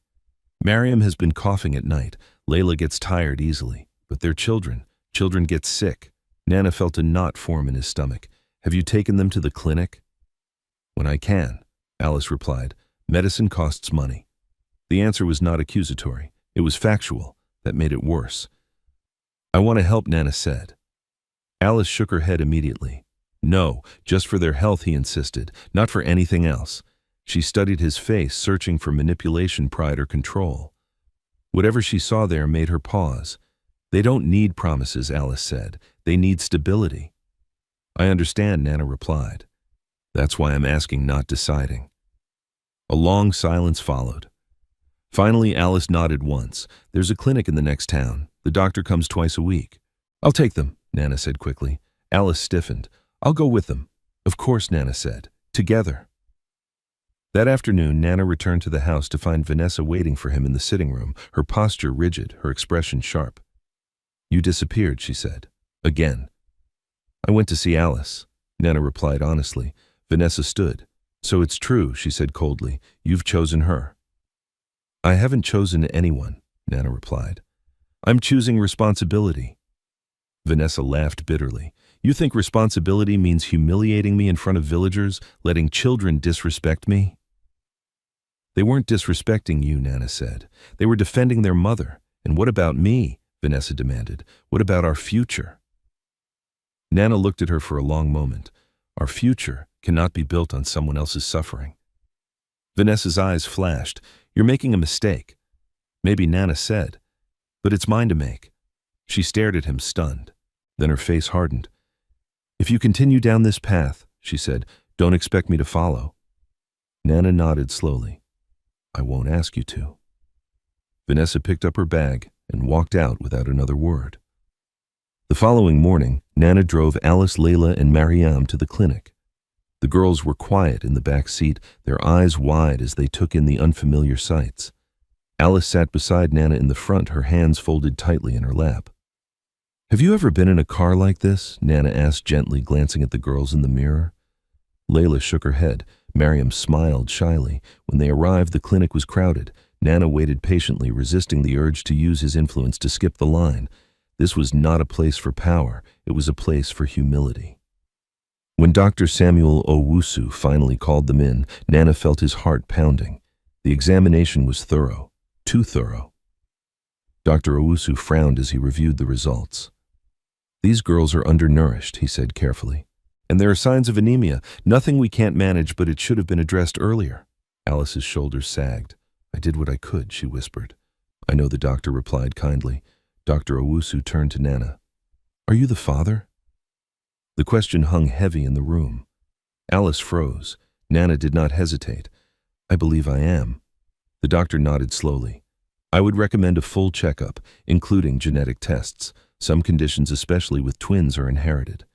Speaker 1: "Mariam has been coughing at night. Layla gets tired easily. But they're children. Children get sick." Nana felt a knot form in his stomach. "Have you taken them to the clinic?" "When I can," Alice replied. "Medicine costs money." The answer was not accusatory. It was factual. That made it worse. "I want to help," Nana said. Alice shook her head immediately. "No, just for their health," he insisted, "not for anything else." She studied his face, searching for manipulation, pride, or control. Whatever she saw there made her pause. "They don't need promises," Alice said. "They need stability." "I understand," Nana replied. "That's why I'm asking, not deciding." A long silence followed. Finally, Alice nodded once. "There's a clinic in the next town. The doctor comes twice a week." "I'll take them," Nana said quickly. Alice stiffened. "I'll go with them." "Of course," Nana said. "Together." That afternoon, Nana returned to the house to find Vanessa waiting for him in the sitting room, her posture rigid, her expression sharp. "You disappeared," she said. "Again." "I went to see Alice," Nana replied honestly. Vanessa stood. "So it's true," she said coldly. "You've chosen her." "I haven't chosen anyone," Nana replied. "I'm choosing responsibility." Vanessa laughed bitterly. "You think responsibility means humiliating me in front of villagers, letting children disrespect me?" "They weren't disrespecting you," Nana said. "They were defending their mother. And what about me?" Vanessa demanded. "What about our future?" Nana looked at her for a long moment. "Our future cannot be built on someone else's suffering." Vanessa's eyes flashed. "You're making a mistake." Maybe, Nana said. "But it's mine to make." She stared at him, stunned. Then her face hardened. "If you continue down this path," she said, "don't expect me to follow." Nana nodded slowly. "I won't ask you to." Vanessa picked up her bag and walked out without another word. The following morning, Nana drove Alice, Layla, and Mariam to the clinic. The girls were quiet in the back seat, their eyes wide as they took in the unfamiliar sights. Alice sat beside Nana in the front, her hands folded tightly in her lap. "Have you ever been in a car like this?" Nana asked gently, glancing at the girls in the mirror. Layla shook her head. Mariam smiled shyly. When they arrived, the clinic was crowded. Nana waited patiently, resisting the urge to use his influence to skip the line. This was not a place for power, it was a place for humility. When Dr. Samuel Owusu finally called them in, Nana felt his heart pounding. The examination was thorough, too thorough. Dr. Owusu frowned as he reviewed the results. "These girls are undernourished," he said carefully. "And there are signs of anemia, nothing we can't manage, but it should have been addressed earlier." Alice's shoulders sagged. "I did what I could," she whispered. "I know," the doctor replied kindly. Dr. Owusu turned to Nana. "Are you the father?" The question hung heavy in the room. Alice froze. Nana did not hesitate. "I believe I am." The doctor nodded slowly. "I would recommend a full checkup, including genetic tests. Some conditions, especially with twins, are inherited."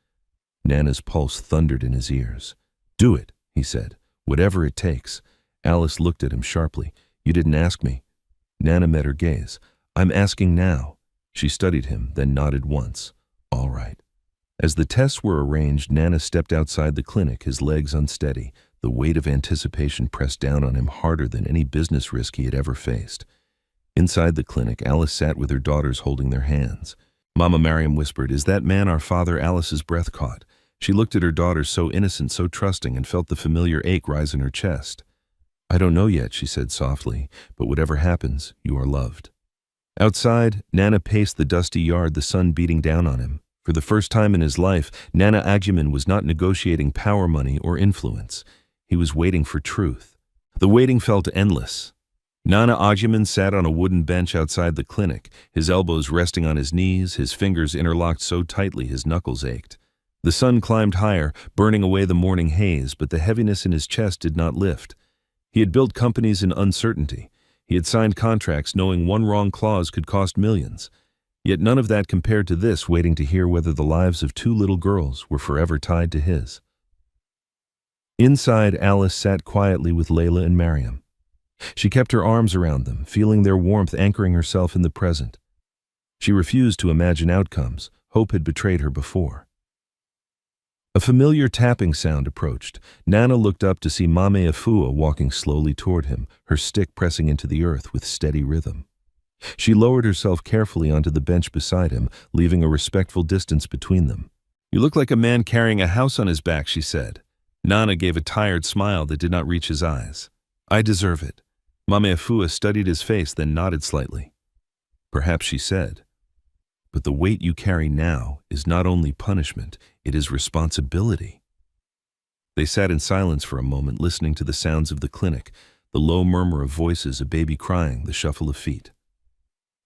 Speaker 1: Nana's pulse thundered in his ears. "Do it," he said. "Whatever it takes." Alice looked at him sharply. "You didn't ask me." Nana met her gaze. "I'm asking now." She studied him, then nodded once. "All right." As the tests were arranged, Nana stepped outside the clinic, his legs unsteady. The weight of anticipation pressed down on him harder than any business risk he had ever faced. Inside the clinic, Alice sat with her daughters holding their hands. Mama Mariam whispered, "Is that man our father?" Alice's breath caught. She looked at her daughters, so innocent, so trusting, and felt the familiar ache rise in her chest. "I don't know yet," she said softly, "but whatever happens, you are loved." Outside, Nana paced the dusty yard, the sun beating down on him. For the first time in his life, Nana Agyeman was not negotiating power, money, or influence. He was waiting for truth. The waiting felt endless. Nana Agyeman sat on a wooden bench outside the clinic, his elbows resting on his knees, his fingers interlocked so tightly his knuckles ached. The sun climbed higher, burning away the morning haze, but the heaviness in his chest did not lift. He had built companies in uncertainty. He had signed contracts knowing one wrong clause could cost millions. Yet none of that compared to this, waiting to hear whether the lives of two little girls were forever tied to his. Inside, Alice sat quietly with Layla and Mariam. She kept her arms around them, feeling their warmth, anchoring herself in the present. She refused to imagine outcomes. Hope had betrayed her before. A familiar tapping sound approached. Nana looked up to see Mame Afua walking slowly toward him, her stick pressing into the earth with steady rhythm. She lowered herself carefully onto the bench beside him, leaving a respectful distance between them. "You look like a man carrying a house on his back," she said. Nana gave a tired smile that did not reach his eyes. "I deserve it." Mame Afua studied his face, then nodded slightly. "Perhaps," she said, "but the weight you carry now is not only punishment, it is responsibility." They sat in silence for a moment, listening to the sounds of the clinic, the low murmur of voices, a baby crying, the shuffle of feet.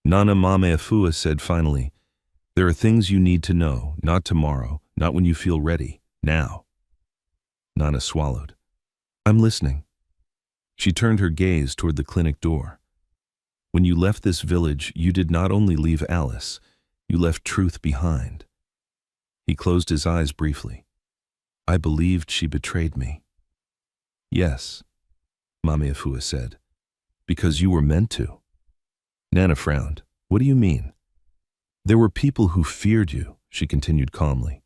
Speaker 1: Nana Mame Afua said finally, "There are things you need to know, not tomorrow, not when you feel ready, now." Nana swallowed. "I'm listening." She turned her gaze toward the clinic door. "When you left this village, you did not only leave Alice, you left truth behind." He closed his eyes briefly. "I believed she betrayed me." "Yes," Mame Afua said, "because you were meant to." Nana frowned. "What do you mean?" "There were people who feared you," she continued calmly.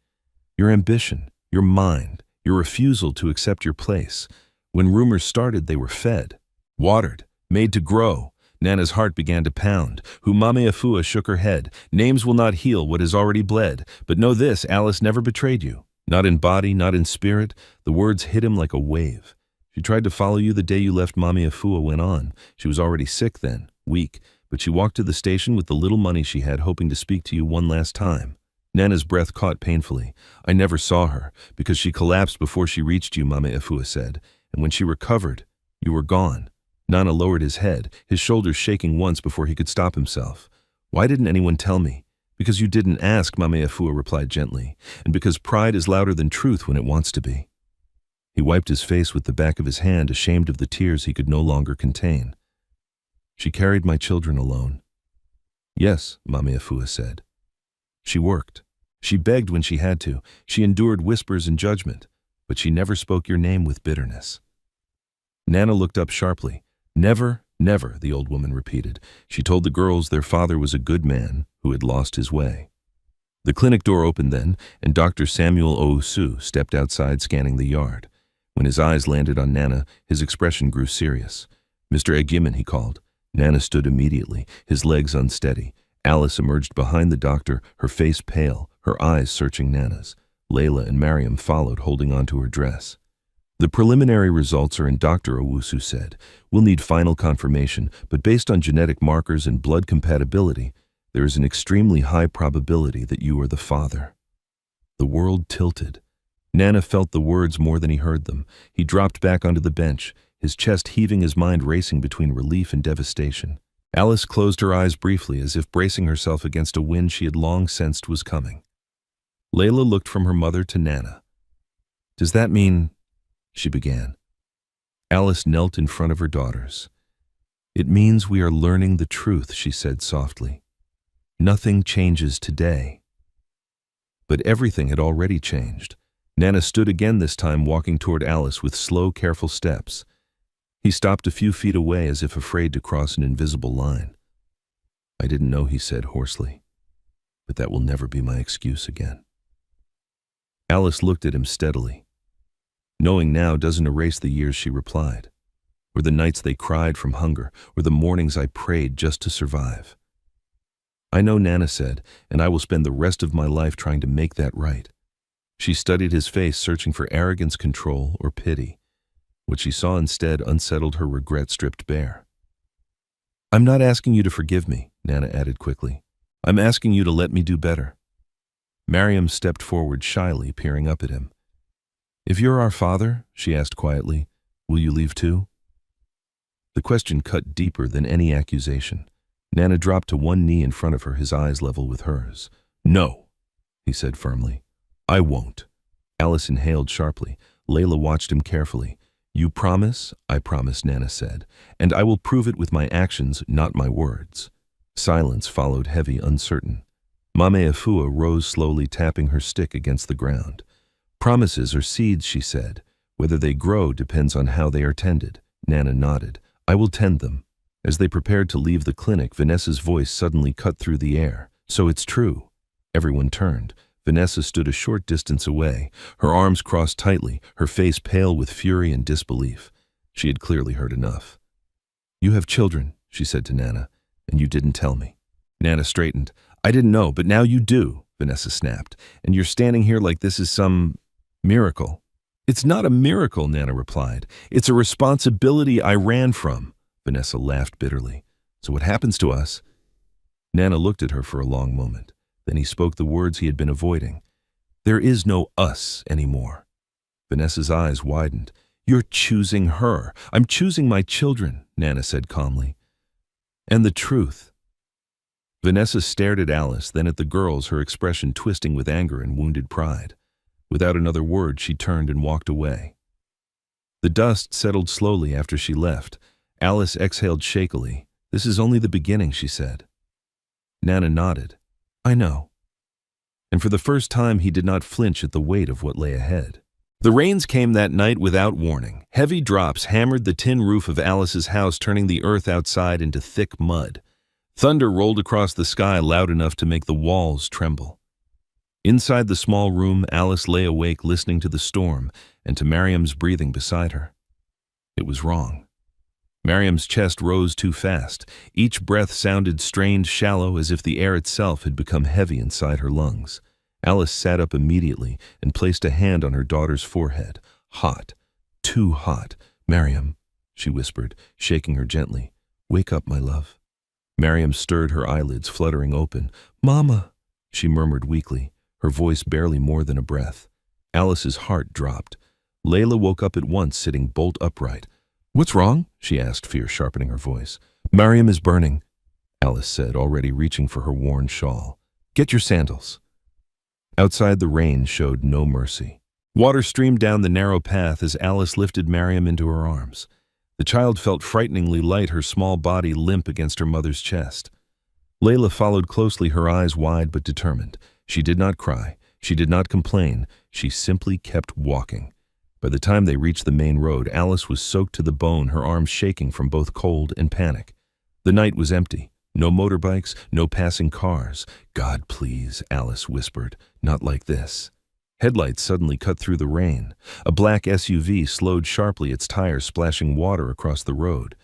Speaker 1: "Your ambition, your mind, your refusal to accept your place. When rumors started, they were fed, watered, made to grow." Nana's heart began to pound. Mame Afua shook her head. "Names will not heal what has already bled. But know this, Alice never betrayed you. Not in body, not in spirit." The words hit him like a wave. "She tried to follow you the day you left," Mame Afua went on. "She was already sick then, weak, but she walked to the station with the little money she had, hoping to speak to you one last time." Nana's breath caught painfully. "I never saw her, because she collapsed before she reached you," Mame Afua said. "And when she recovered, you were gone." Nana lowered his head, his shoulders shaking once before he could stop himself. "Why didn't anyone tell me?" "Because you didn't ask," Mame Afua replied gently, "and because pride is louder than truth when it wants to be." He wiped his face with the back of his hand, ashamed of the tears he could no longer contain. "She carried my children alone." "Yes," Mame Afua said. "She worked. She begged when she had to. She endured whispers and judgment, but she never spoke your name with bitterness." Nana looked up sharply. "Never, never," the old woman repeated. She told the girls their father was a good man who had lost his way. The clinic door opened then, and Dr. Samuel Owusu stepped outside, scanning the yard. When his eyes landed on Nana, his expression grew serious. "Mr. Agyeman," he called. Nana stood immediately, his legs unsteady. Alice emerged behind the doctor, her face pale, her eyes searching Nana's. Layla and Mariam followed, holding onto her dress. "The preliminary results are in," Dr. Owusu said. "We'll need final confirmation, but based on genetic markers and blood compatibility, there is an extremely high probability that you are the father." The world tilted. Nana felt the words more than he heard them. He dropped back onto the bench, his chest heaving, his mind racing between relief and devastation. Alice closed her eyes briefly, as if bracing herself against a wind she had long sensed was coming. Layla looked from her mother to Nana. "Does that mean—" she began. Alice knelt in front of her daughters. "It means we are learning the truth," she said softly. "Nothing changes today." But everything had already changed. Nana stood again, this time walking toward Alice with slow, careful steps. He stopped a few feet away, as if afraid to cross an invisible line. "I didn't know," he said hoarsely, "but that will never be my excuse again." Alice looked at him steadily. "Knowing now doesn't erase the years," she replied, "or the nights they cried from hunger, or the mornings I prayed just to survive." "I know," Nana said, "and I will spend the rest of my life trying to make that right." She studied his face, searching for arrogance, control, or pity. What she saw instead unsettled her, regret stripped bare. "I'm not asking you to forgive me," Nana added quickly. "I'm asking you to let me do better." Mariam stepped forward shyly, peering up at him. "If you're our father," she asked quietly, "will you leave too?" The question cut deeper than any accusation. Nana dropped to one knee in front of her, his eyes level with hers. "No," he said firmly. "I won't." Alice inhaled sharply. Layla watched him carefully. "You promise?" "I promise," Nana said. "And I will prove it with my actions, not my words." Silence followed, heavy, uncertain. Mame Afua rose slowly, tapping her stick against the ground. "Promises are seeds," she said. "Whether they grow depends on how they are tended." Nana nodded. "I will tend them." As they prepared to leave the clinic, Vanessa's voice suddenly cut through the air. "So it's true." Everyone turned. Vanessa stood a short distance away, her arms crossed tightly, her face pale with fury and disbelief. She had clearly heard enough. "You have children," she said to Nana, "and you didn't tell me." Nana straightened. "I didn't know, but now you do," Vanessa snapped. "And you're standing here like this is some miracle." "It's not a miracle," Nana replied. "It's a responsibility I ran from." Vanessa laughed bitterly. "So what happens to us?" Nana looked at her for a long moment. Then he spoke the words he had been avoiding. "There is no us anymore." Vanessa's eyes widened. "You're choosing her." "I'm choosing my children," Nana said calmly. "And the truth." Vanessa stared at Alice, then at the girls, her expression twisting with anger and wounded pride. Without another word, she turned and walked away. The dust settled slowly after she left. Alice exhaled shakily. "This is only the beginning," she said. Nana nodded. "I know." And for the first time, he did not flinch at the weight of what lay ahead. The rains came that night without warning. Heavy drops hammered the tin roof of Alice's house, turning the earth outside into thick mud. Thunder rolled across the sky loud enough to make the walls tremble. Inside the small room, Alice lay awake, listening to the storm and to Mariam's breathing beside her. It was wrong. Mariam's chest rose too fast. Each breath sounded strained, shallow, as if the air itself had become heavy inside her lungs. Alice sat up immediately and placed a hand on her daughter's forehead. "Hot. Too hot. Mariam," she whispered, shaking her gently. "Wake up, my love." Mariam stirred, her eyelids fluttering open. "Mama," she murmured weakly, her voice barely more than a breath. Alice's heart dropped. Layla woke up at once, sitting bolt upright. "What's wrong?" she asked, fear sharpening her voice. "Mariam is burning," Alice said, already reaching for her worn shawl. "Get your sandals." Outside, the rain showed no mercy. Water streamed down the narrow path as Alice lifted Mariam into her arms. The child felt frighteningly light, her small body limp against her mother's chest. Layla followed closely, her eyes wide but determined. She did not cry. She did not complain. She simply kept walking. By the time they reached the main road, Alice was soaked to the bone, her arms shaking from both cold and panic. The night was empty. No motorbikes, no passing cars. "God, please," Alice whispered, "not like this." Headlights suddenly cut through the rain. A black SUV slowed sharply, its tires splashing water across the road.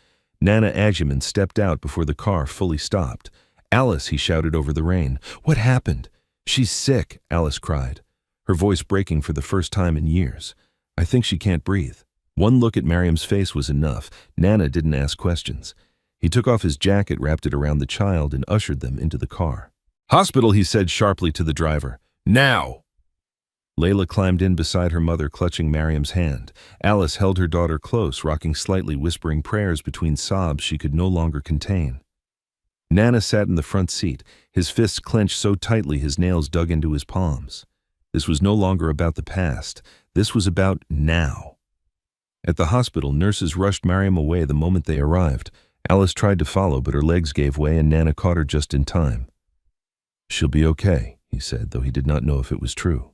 Speaker 1: Nana Agyeman stepped out before the car fully stopped. "Alice," he shouted over the rain. "What happened?" "She's sick," Alice cried, her voice breaking for the first time in years. "I think she can't breathe." One look at Mariam's face was enough. Nana didn't ask questions. He took off his jacket, wrapped it around the child, and ushered them into the car. "Hospital," he said sharply to the driver. "Now!" Layla climbed in beside her mother, clutching Mariam's hand. Alice held her daughter close, rocking slightly, whispering prayers between sobs she could no longer contain. Nana sat in the front seat, his fists clenched so tightly his nails dug into his palms. This was no longer about the past. This was about now. At the hospital, nurses rushed Mariam away the moment they arrived. Alice tried to follow, but her legs gave way and Nana caught her just in time. "She'll be okay," he said, though he did not know if it was true.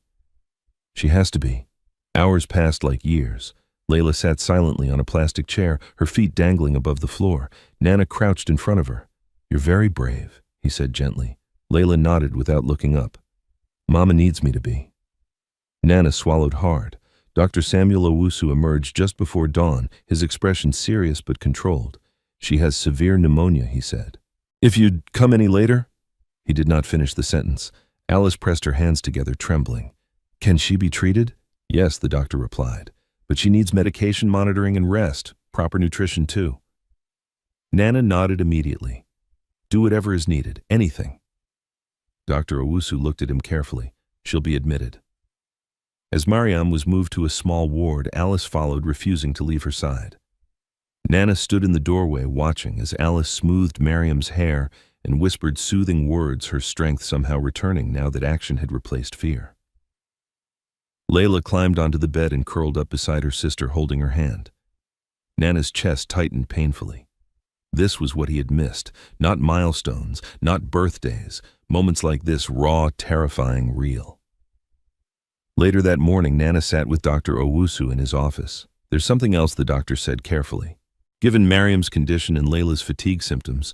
Speaker 1: "She has to be." Hours passed like years. Layla sat silently on a plastic chair, her feet dangling above the floor. Nana crouched in front of her. "You're very brave," he said gently. Layla nodded without looking up. "Mama needs me to be." Nana swallowed hard. Dr. Samuel Owusu emerged just before dawn, his expression serious but controlled. "She has severe pneumonia," he said. "If you'd come any later?" He did not finish the sentence. Alice pressed her hands together, trembling. "Can she be treated?" "Yes," the doctor replied. "But she needs medication monitoring and rest, proper nutrition too." Nana nodded immediately. "Do whatever is needed, anything." Dr. Owusu looked at him carefully. "She'll be admitted." As Mariam was moved to a small ward, Alice followed, refusing to leave her side. Nana stood in the doorway watching as Alice smoothed Mariam's hair and whispered soothing words, her strength somehow returning now that action had replaced fear. Layla climbed onto the bed and curled up beside her sister, holding her hand. Nana's chest tightened painfully. This was what he had missed. Not milestones, not birthdays. Moments like this, raw, terrifying, real. Later that morning, Nana sat with Dr. Owusu in his office. "There's something else," the doctor said carefully. "Given Mariam's condition and Layla's fatigue symptoms,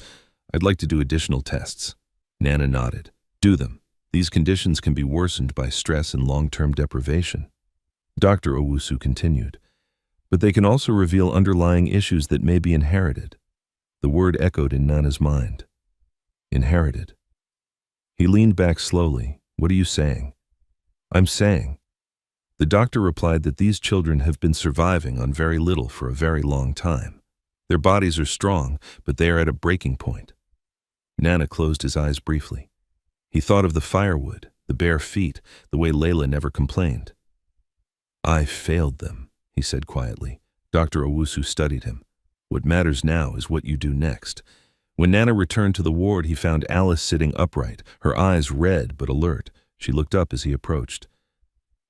Speaker 1: I'd like to do additional tests." Nana nodded. "Do them. These conditions can be worsened by stress and long-term deprivation." Dr. Owusu continued. "But they can also reveal underlying issues that may be inherited." The word echoed in Nana's mind. Inherited. He leaned back slowly. "What are you saying?" "I'm saying." The doctor replied that these children have been surviving on very little for a very long time. Their bodies are strong, but they are at a breaking point. Nana closed his eyes briefly. He thought of the firewood, the bare feet, the way Layla never complained. "I failed them," he said quietly. Dr. Owusu studied him. "What matters now is what you do next." When Nana returned to the ward, he found Alice sitting upright, her eyes red but alert. She looked up as he approached.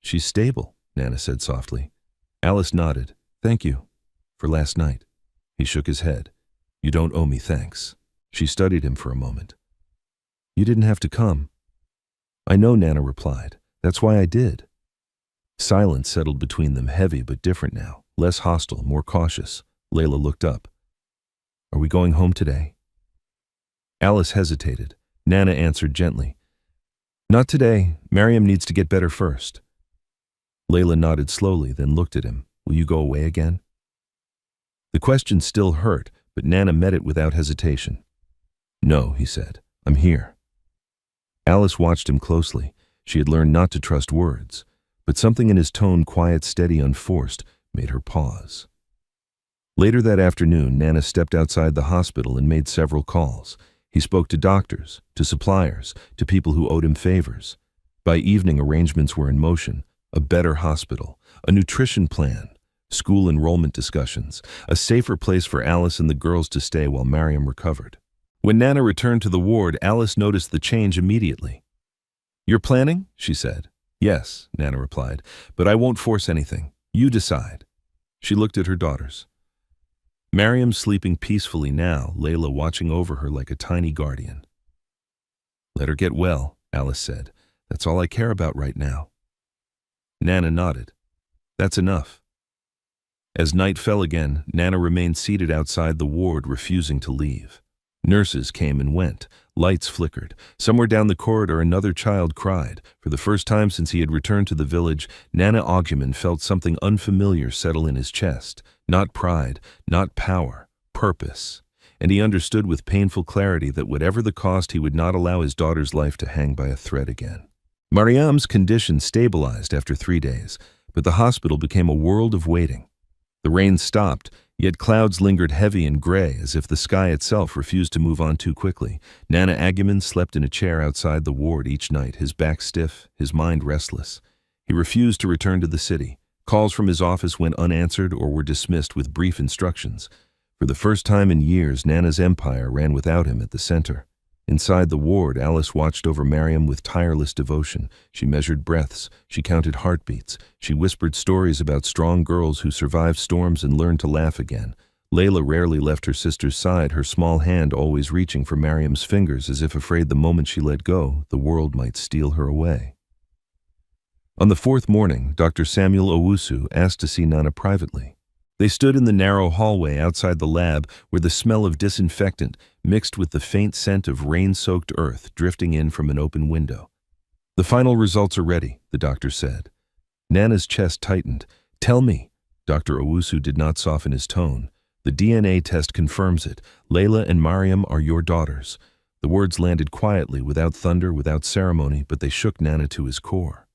Speaker 1: "She's stable," Nana said softly. Alice nodded. "Thank you. For last night." He shook his head. "You don't owe me thanks." She studied him for a moment. "You didn't have to come." "I know," Nana replied. "That's why I did." Silence settled between them, heavy but different now, less hostile, more cautious. Layla looked up. "Are we going home today?" Alice hesitated. Nana answered gently. "Not today. Mariam needs to get better first." Layla nodded slowly, then looked at him. "Will you go away again?" The question still hurt, but Nana met it without hesitation. "No," he said. "I'm here." Alice watched him closely. She had learned not to trust words, but something in his tone, quiet, steady, unforced, made her pause. Later that afternoon, Nana stepped outside the hospital and made several calls. He spoke to doctors, to suppliers, to people who owed him favors. By evening, arrangements were in motion. A better hospital, a nutrition plan, school enrollment discussions, a safer place for Alice and the girls to stay while Mariam recovered. When Nana returned to the ward, Alice noticed the change immediately. "You're planning?" she said. "Yes," Nana replied, "but I won't force anything. You decide." She looked at her daughters. Mariam sleeping peacefully now, Layla watching over her like a tiny guardian. "Let her get well," Alice said. "That's all I care about right now." Nana nodded. "That's enough." As night fell again, Nana remained seated outside the ward, refusing to leave. Nurses came and went. Lights flickered. Somewhere down the corridor, another child cried. For the first time since he had returned to the village, Nana Agyeman felt something unfamiliar settle in his chest. Not pride, not power, purpose, and he understood with painful clarity that whatever the cost, he would not allow his daughter's life to hang by a thread again. Mariam's condition stabilized after 3 days, but the hospital became a world of waiting. The rain stopped, yet clouds lingered heavy and gray as if the sky itself refused to move on too quickly. Nana Aguiman slept in a chair outside the ward each night, his back stiff, his mind restless. He refused to return to the city. Calls from his office went unanswered or were dismissed with brief instructions. For the first time in years, Nana's empire ran without him at the center. Inside the ward, Alice watched over Mariam with tireless devotion. She measured breaths, she counted heartbeats, she whispered stories about strong girls who survived storms and learned to laugh again. Layla rarely left her sister's side, her small hand always reaching for Mariam's fingers as if afraid the moment she let go, the world might steal her away. On the 4th morning, Dr. Samuel Owusu asked to see Nana privately. They stood in the narrow hallway outside the lab where the smell of disinfectant mixed with the faint scent of rain-soaked earth drifting in from an open window. "The final results are ready," the doctor said. Nana's chest tightened. "Tell me." Dr. Owusu did not soften his tone. "The DNA test confirms it. Layla and Mariam are your daughters." The words landed quietly, without thunder, without ceremony, but they shook Nana to his core.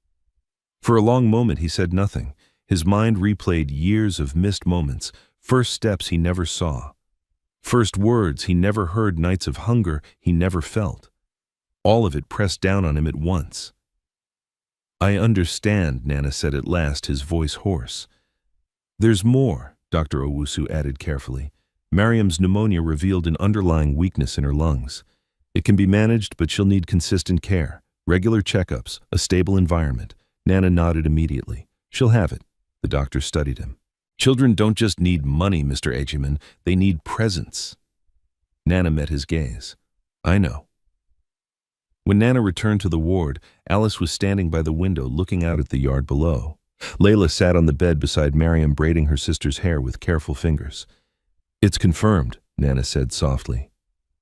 Speaker 1: For a long moment he said nothing. His mind replayed years of missed moments, first steps he never saw, first words he never heard, nights of hunger he never felt. All of it pressed down on him at once. "I understand," Nana said at last, his voice hoarse. "There's more," Dr. Owusu added carefully. "Mariam's pneumonia revealed an underlying weakness in her lungs. It can be managed, but she'll need consistent care, regular checkups, a stable environment." Nana nodded immediately. "She'll have it." The doctor studied him. "Children don't just need money, Mr. Ajiman. They need presence." Nana met his gaze. "I know." When Nana returned to the ward, Alice was standing by the window looking out at the yard below. Layla sat on the bed beside Mariam, braiding her sister's hair with careful fingers. "It's confirmed," Nana said softly.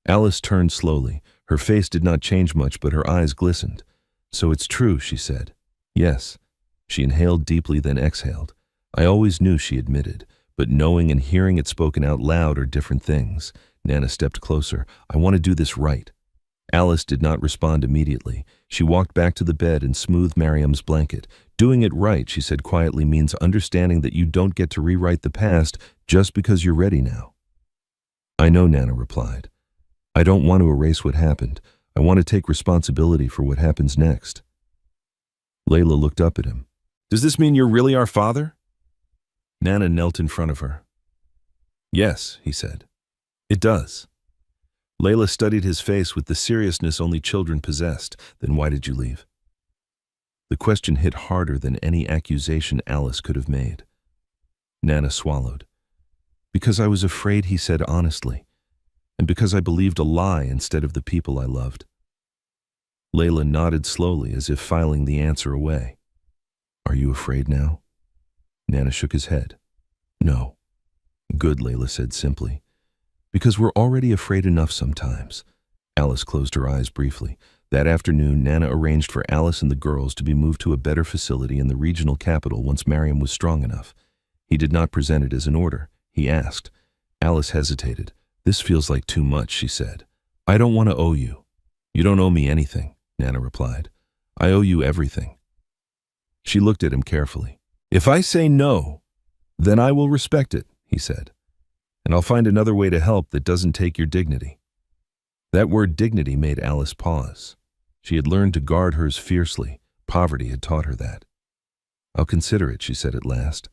Speaker 1: Alice turned slowly. Her face did not change much, but her eyes glistened. "So it's true," she said. "Yes." She inhaled deeply, then exhaled. "I always knew," she admitted, "but knowing and hearing it spoken out loud are different things." Nana stepped closer. "I want to do this right." Alice did not respond immediately. She walked back to the bed and smoothed Mariam's blanket. "Doing it right," she said quietly, "means understanding that you don't get to rewrite the past just because you're ready now." "I know," Nana replied. "I don't want to erase what happened. I want to take responsibility for what happens next." Layla looked up at him. "Does this mean you're really our father?" Nana knelt in front of her. "Yes," he said. "It does." Layla studied his face with the seriousness only children possessed. "Then why did you leave?" The question hit harder than any accusation Alice could have made. Nana swallowed. "Because I was afraid," he said honestly, "and because I believed a lie instead of the people I loved." Layla nodded slowly, as if filing the answer away. "Are you afraid now?" Nana shook his head. "No." "Good," Layla said simply. "Because we're already afraid enough sometimes." Alice closed her eyes briefly. That afternoon, Nana arranged for Alice and the girls to be moved to a better facility in the regional capital once Mariam was strong enough. He did not present it as an order. He asked. Alice hesitated. "This feels like too much," she said. "I don't want to owe you." "You don't owe me anything," Nana replied. "I owe you everything." She looked at him carefully. "If I say no, then I will respect it," he said. "And I'll find another way to help that doesn't take your dignity." That word dignity made Alice pause. She had learned to guard hers fiercely. Poverty had taught her that. "I'll consider it," she said at last.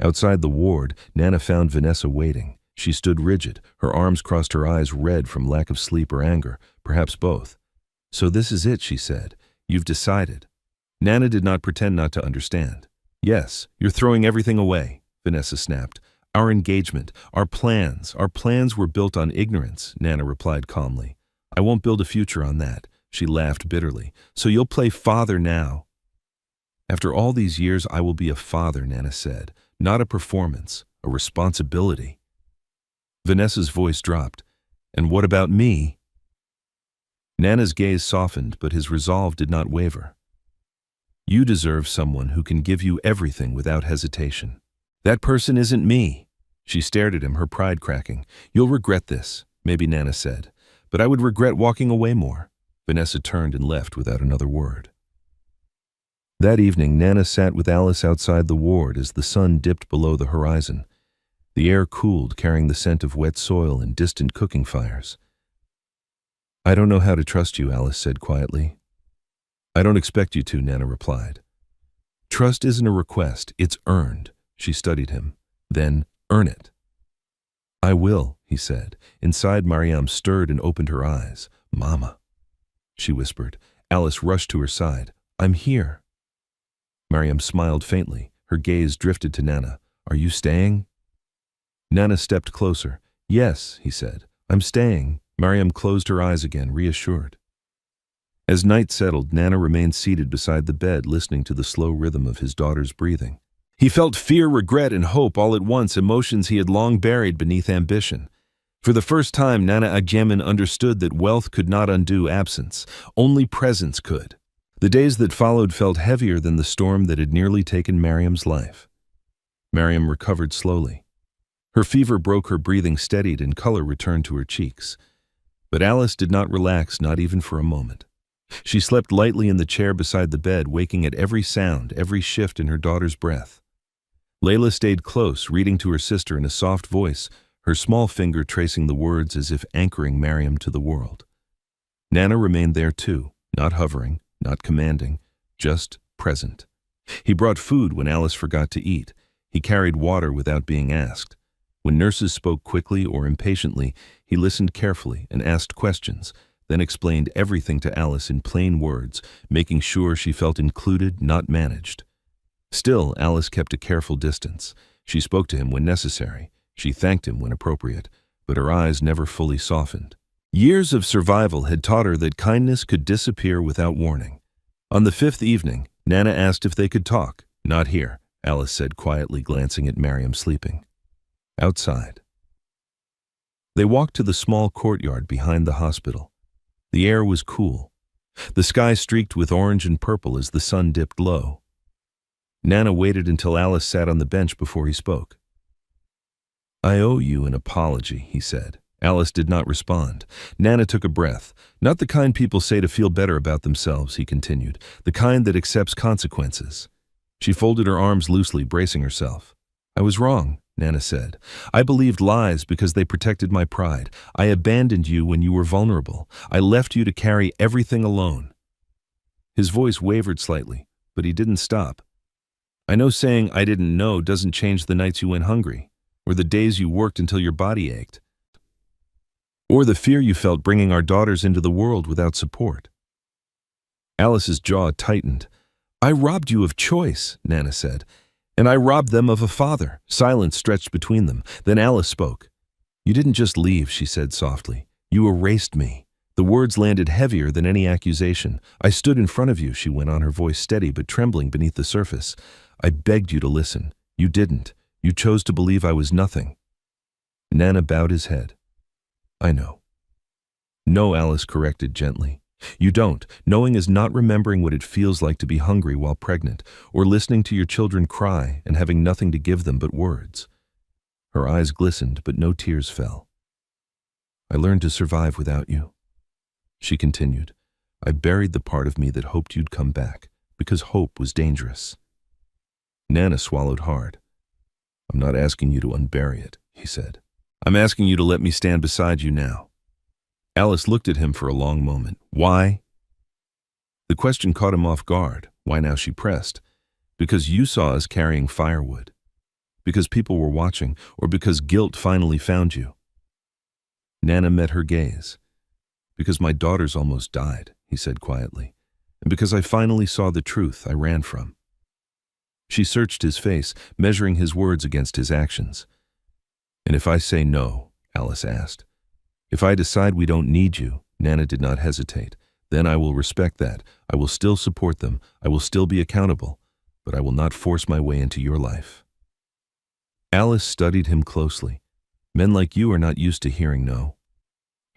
Speaker 1: Outside the ward, Nana found Vanessa waiting. She stood rigid, her arms crossed, her eyes red from lack of sleep or anger, perhaps both. "So this is it," she said. "You've decided." Nana did not pretend not to understand. "Yes, you're throwing everything away," Vanessa snapped. "Our engagement, our plans were built on ignorance," Nana replied calmly. "I won't build a future on that." She laughed bitterly. "So you'll play father now?" "After all these years, I will be a father," Nana said. "Not a performance, a responsibility." Vanessa's voice dropped. "And what about me?" Nana's gaze softened, but his resolve did not waver. "You deserve someone who can give you everything without hesitation." "That person isn't me." She stared at him, her pride cracking. "You'll regret this," maybe Nana said. "But I would regret walking away more." Vanessa turned and left without another word. That evening, Nana sat with Alice outside the ward as the sun dipped below the horizon. The air cooled, carrying the scent of wet soil and distant cooking fires. "I don't know how to trust you," Alice said quietly. "I don't expect you to," Nana replied. "Trust isn't a request, it's earned." She studied him. "Then earn it." "I will," he said. Inside, Mariam stirred and opened her eyes. "Mama," she whispered. Alice rushed to her side. "I'm here." Mariam smiled faintly. Her gaze drifted to Nana. "Are you staying?" Nana stepped closer. "Yes," he said. "I'm staying." Mariam closed her eyes again, reassured. As night settled, Nana remained seated beside the bed, listening to the slow rhythm of his daughter's breathing. He felt fear, regret, and hope all at once, emotions he had long buried beneath ambition. For the first time, Nana Agyeman understood that wealth could not undo absence. Only presence could. The days that followed felt heavier than the storm that had nearly taken Mariam's life. Mariam recovered slowly. Her fever broke, her breathing steadied, and color returned to her cheeks. But Alice did not relax, not even for a moment. She slept lightly in the chair beside the bed, waking at every sound, every shift in her daughter's breath. Layla stayed close, reading to her sister in a soft voice, her small finger tracing the words as if anchoring Mariam to the world. Nana remained there too, not hovering, not commanding, just present. He brought food when Alice forgot to eat. He carried water without being asked. When nurses spoke quickly or impatiently, he listened carefully and asked questions, then explained everything to Alice in plain words, making sure she felt included, not managed. Still, Alice kept a careful distance. She spoke to him when necessary. She thanked him when appropriate, but her eyes never fully softened. Years of survival had taught her that kindness could disappear without warning. On the fifth evening, Nana asked if they could talk. "Not here," Alice said quietly, glancing at Mariam sleeping. "Outside." They walked to the small courtyard behind the hospital. The air was cool. The sky streaked with orange and purple as the sun dipped low. Nana waited until Alice sat on the bench before he spoke. "I owe you an apology," he said. Alice did not respond. Nana took a breath. "Not the kind people say to feel better about themselves," he continued. "The kind that accepts consequences." She folded her arms loosely, bracing herself. "I was wrong," Nana said. "I believed lies because they protected my pride. I abandoned you when you were vulnerable. I left you to carry everything alone." His voice wavered slightly, but he didn't stop. "I know saying I didn't know doesn't change the nights you went hungry, or the days you worked until your body ached, or the fear you felt bringing our daughters into the world without support." Alice's jaw tightened. "I robbed you of choice," Nana said. "And I robbed them of a father." Silence stretched between them. Then Alice spoke. "You didn't just leave," she said softly. "You erased me." The words landed heavier than any accusation. "I stood in front of you," she went on, her voice steady but trembling beneath the surface. "I begged you to listen. You didn't. You chose to believe I was nothing." Nana bowed his head. "I know." "No," Alice corrected gently. "You don't. Knowing is not remembering what it feels like to be hungry while pregnant, or listening to your children cry and having nothing to give them but words." Her eyes glistened, but no tears fell. "I learned to survive without you," she continued. "I buried the part of me that hoped you'd come back, because hope was dangerous." Nana swallowed hard. "I'm not asking you to unbury it," he said. "I'm asking you to let me stand beside you now." Alice looked at him for a long moment. "Why?" The question caught him off guard. Why now, she pressed. "Because you saw us carrying firewood. Because people were watching, or because guilt finally found you?" Nana met her gaze. "Because my daughters almost died," he said quietly. "And because I finally saw the truth I ran from." She searched his face, measuring his words against his actions. "And if I say no?" Alice asked. "If I decide we don't need you," Nana did not hesitate, "then I will respect that. I will still support them. I will still be accountable, but I will not force my way into your life." Alice studied him closely. "Men like you are not used to hearing no."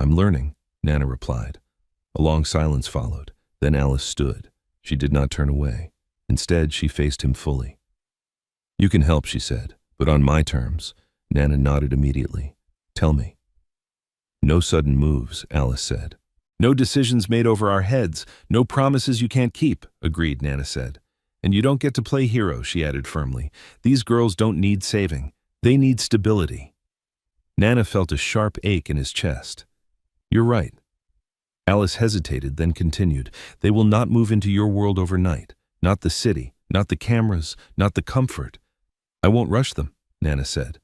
Speaker 1: "I'm learning," Nana replied. A long silence followed. Then Alice stood. She did not turn away. Instead, she faced him fully. "You can help," she said, "but on my terms. Nana nodded immediately. Tell me. No sudden moves, Alice said. No decisions made over our heads, no promises you can't keep, agreed, Nana said. And you don't get to play hero, she added firmly. These girls don't need saving. They need stability. Nana felt a sharp ache in his chest. You're right. Alice hesitated, then continued. They will not move into your world overnight. Not the city, not the cameras, not the comfort. I won't rush them, Nana said.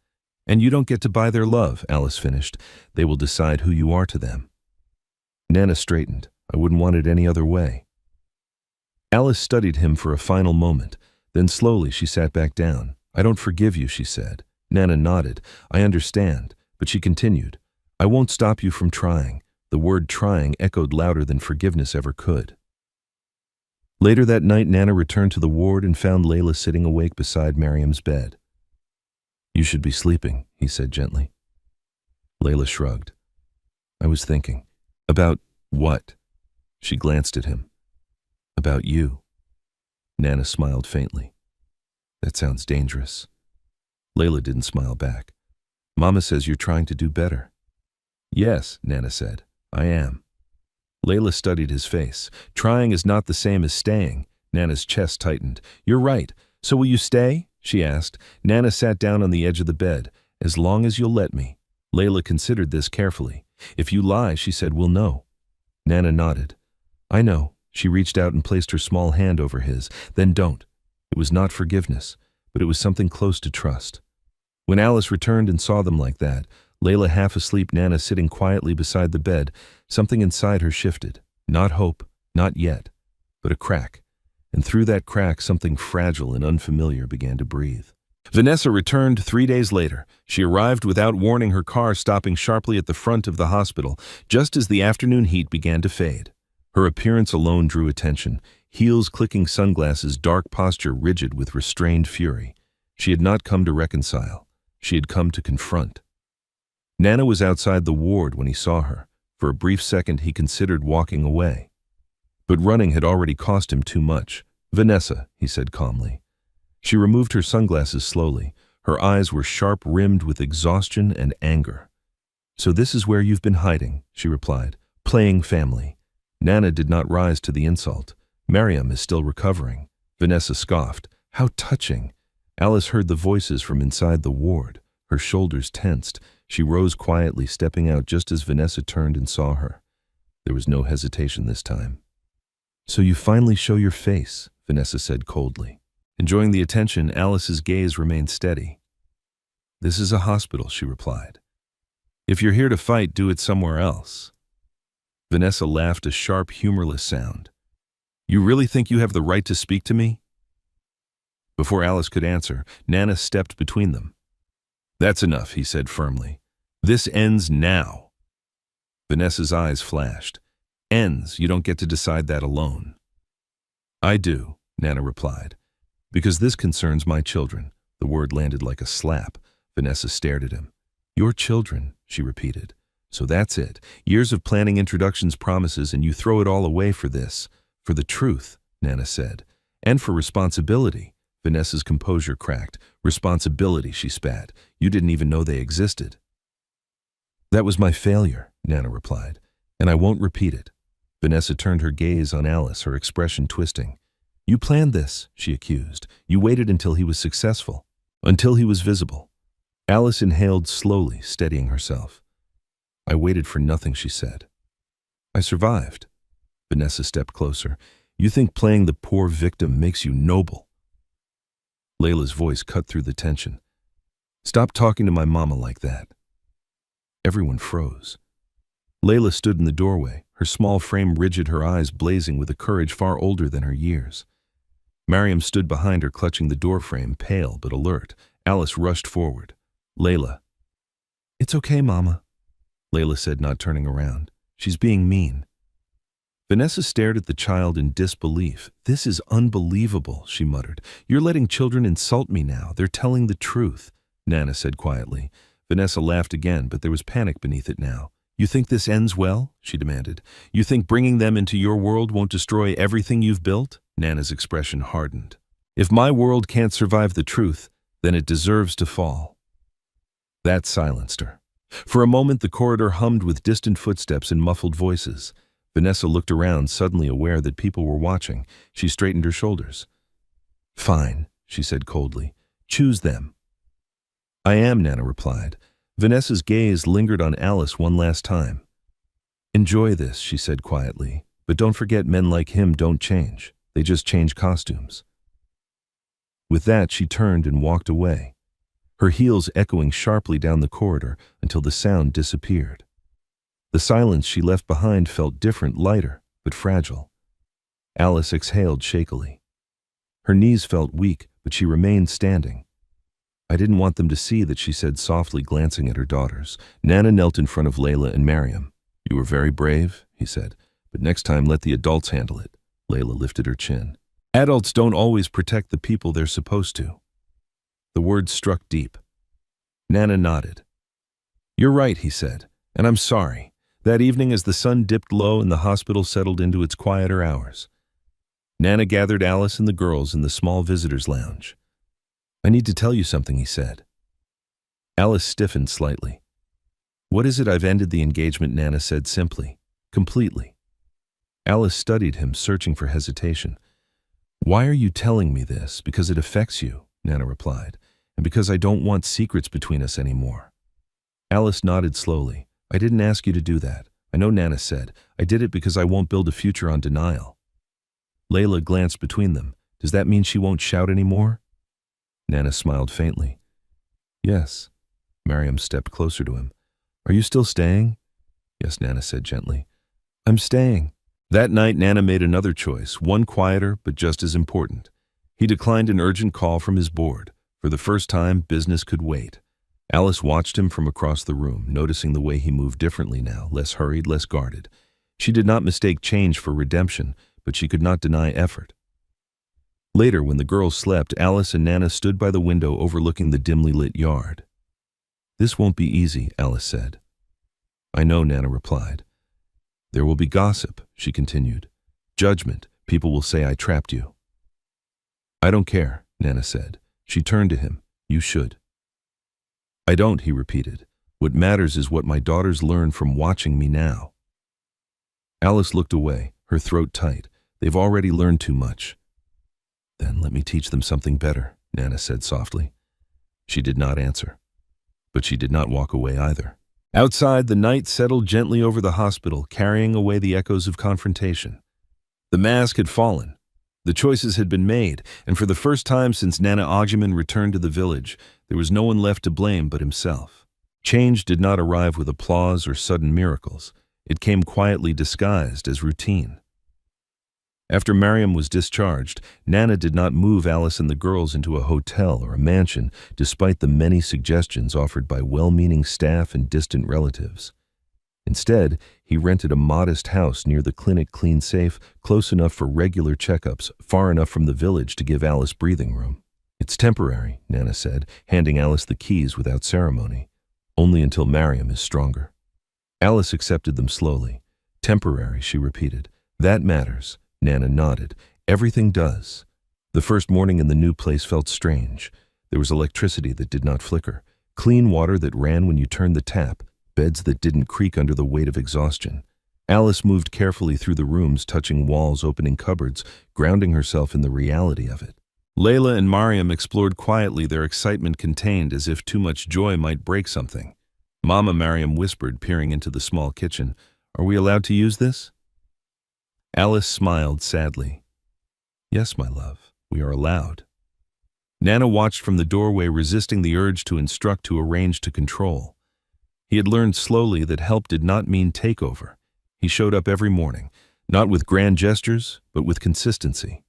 Speaker 1: And you don't get to buy their love, Alice finished. They will decide who you are to them. Nana straightened. I wouldn't want it any other way. Alice studied him for a final moment. Then slowly she sat back down. I don't forgive you, she said. Nana nodded. I understand. But she continued. I won't stop you from trying. The word trying echoed louder than forgiveness ever could. Later that night, Nana returned to the ward and found Layla sitting awake beside Miriam's bed. You should be sleeping, he said gently. Layla shrugged. I was thinking. About what? She glanced at him. About you. Nana smiled faintly. That sounds dangerous. Layla didn't smile back. Mama says you're trying to do better. Yes, Nana said. I am. Layla studied his face. Trying is not the same as staying. Nana's chest tightened. You're right. So will you stay? She asked. Nana sat down on the edge of the bed. As long as you'll let me. Layla considered this carefully. If you lie, she said, we'll know. Nana nodded. I know. She reached out and placed her small hand over his. Then don't. It was not forgiveness, but it was something close to trust. When Alice returned and saw them like that, Layla half asleep, Nana sitting quietly beside the bed, something inside her shifted. Not hope, not yet, but a crack. And through that crack, something fragile and unfamiliar began to breathe. Vanessa returned 3 days later. She arrived without warning, her car stopping sharply at the front of the hospital, just as the afternoon heat began to fade. Her appearance alone drew attention. Heels clicking, sunglasses, dark posture rigid with restrained fury. She had not come to reconcile. She had come to confront. Nana was outside the ward when he saw her. For a brief second, he considered walking away. But running had already cost him too much. Vanessa, he said calmly. She removed her sunglasses slowly. Her eyes were sharp-rimmed with exhaustion and anger. So this is where you've been hiding, she replied. Playing family. Nana did not rise to the insult. Miriam is still recovering. Vanessa scoffed. How touching. Alice heard the voices from inside the ward. Her shoulders tensed. She rose quietly, stepping out just as Vanessa turned and saw her. There was no hesitation this time. So you finally show your face, Vanessa said coldly. Enjoying the attention, Alice's gaze remained steady. This is a hospital, she replied. If you're here to fight, do it somewhere else. Vanessa laughed, a sharp, humorless sound. You really think you have the right to speak to me? Before Alice could answer, Nana stepped between them. That's enough, he said firmly. This ends now. Vanessa's eyes flashed. Ends, you don't get to decide that alone. I do, Nana replied. Because this concerns my children. The word landed like a slap. Vanessa stared at him. Your children, she repeated. So that's it. Years of planning, introductions, promises, and you throw it all away for this. For the truth, Nana said. And for responsibility. Vanessa's composure cracked. Responsibility, she spat. You didn't even know they existed. That was my failure, Nana replied. And I won't repeat it. Vanessa turned her gaze on Alice, her expression twisting. You planned this, she accused. You waited until he was successful. Until he was visible. Alice inhaled slowly, steadying herself. I waited for nothing, she said. I survived. Vanessa stepped closer. You think playing the poor victim makes you noble. Layla's voice cut through the tension. Stop talking to my mama like that. Everyone froze. Layla stood in the doorway, her small frame rigid, her eyes blazing with a courage far older than her years. Miriam stood behind her, clutching the doorframe, pale but alert. Alice rushed forward. Layla. It's okay, Mama, Layla said, not turning around. She's being mean. Vanessa stared at the child in disbelief. This is unbelievable, she muttered. You're letting children insult me now. They're telling the truth, Nana said quietly. Vanessa laughed again, but there was panic beneath it now. You think this ends well? She demanded. You think bringing them into your world won't destroy everything you've built? Nana's expression hardened. If my world can't survive the truth, then it deserves to fall. That silenced her. For a moment the corridor hummed with distant footsteps and muffled voices. Vanessa looked around, suddenly aware that people were watching. She straightened her shoulders. "Fine," she said coldly. "Choose them." "I am," Nana replied. Vanessa's gaze lingered on Alice one last time. "Enjoy this," she said quietly. "But don't forget, men like him don't change. They just change costumes." With that, she turned and walked away, her heels echoing sharply down the corridor until the sound disappeared. The silence she left behind felt different, lighter, but fragile. Alice exhaled shakily. Her knees felt weak, but she remained standing. "I didn't want them to see that," she said softly, glancing at her daughters. Nana knelt in front of Layla and Mariam. "You were very brave," he said, "but next time let the adults handle it." Layla lifted her chin. "Adults don't always protect the people they're supposed to." The words struck deep. Nana nodded. "You're right," he said, "and I'm sorry." That evening, as the sun dipped low and the hospital settled into its quieter hours, Nana gathered Alice and the girls in the small visitors' lounge. "I need to tell you something," he said. Alice stiffened slightly. "What is it?" "I've ended the engagement," Nana said simply. "Completely." Alice studied him, searching for hesitation. "Why are you telling me this?" "Because it affects you," Nana replied, "and because I don't want secrets between us anymore." Alice nodded slowly. "I didn't ask you to do that." "I know," Nana said. "I did it because I won't build a future on denial." Layla glanced between them. "Does that mean she won't shout anymore?" Nana smiled faintly. "Yes." Mariam stepped closer to him. "Are you still staying?" "Yes," Nana said gently. "I'm staying." That night, Nana made another choice, one quieter but just as important. He declined an urgent call from his board. For the first time, business could wait. Alice watched him from across the room, noticing the way he moved differently now, less hurried, less guarded. She did not mistake change for redemption, but she could not deny effort. Later, when the girls slept, Alice and Nana stood by the window overlooking the dimly lit yard. "This won't be easy," Alice said. "I know," Nana replied. "There will be gossip," she continued. "Judgment. People will say I trapped you." "I don't care," Nana said. She turned to him. "You should." "I don't," he repeated. "What matters is what my daughters learn from watching me now." Alice looked away, her throat tight. "They've already learned too much." "Then let me teach them something better," Nana said softly. She did not answer, but she did not walk away either. Outside, the night settled gently over the hospital, carrying away the echoes of confrontation. The mask had fallen. The choices had been made, and for the first time since Nana Ogyeman returned to the village, there was no one left to blame but himself. Change did not arrive with applause or sudden miracles. It came quietly disguised as routine. After Mariam was discharged, Nana did not move Alice and the girls into a hotel or a mansion, despite the many suggestions offered by well-meaning staff and distant relatives. Instead, he rented a modest house near the clinic, clean, safe, close enough for regular checkups, far enough from the village to give Alice breathing room. "It's temporary," Nana said, handing Alice the keys without ceremony. "Only until Mariam is stronger." Alice accepted them slowly. "Temporary," she repeated. "That matters." Nana nodded. "Everything does." The first morning in the new place felt strange. There was electricity that did not flicker, clean water that ran when you turned the tap, beds that didn't creak under the weight of exhaustion. Alice moved carefully through the rooms, touching walls, opening cupboards, grounding herself in the reality of it. Layla and Mariam explored quietly, their excitement contained, as if too much joy might break something. Mama, Mariam whispered, peering into the small kitchen. "Are we allowed to use this?" Alice smiled sadly. "Yes, my love, we are allowed." Nana watched from the doorway, resisting the urge to instruct, to arrange, to control. He had learned slowly that help did not mean takeover. He showed up every morning, not with grand gestures, but with consistency.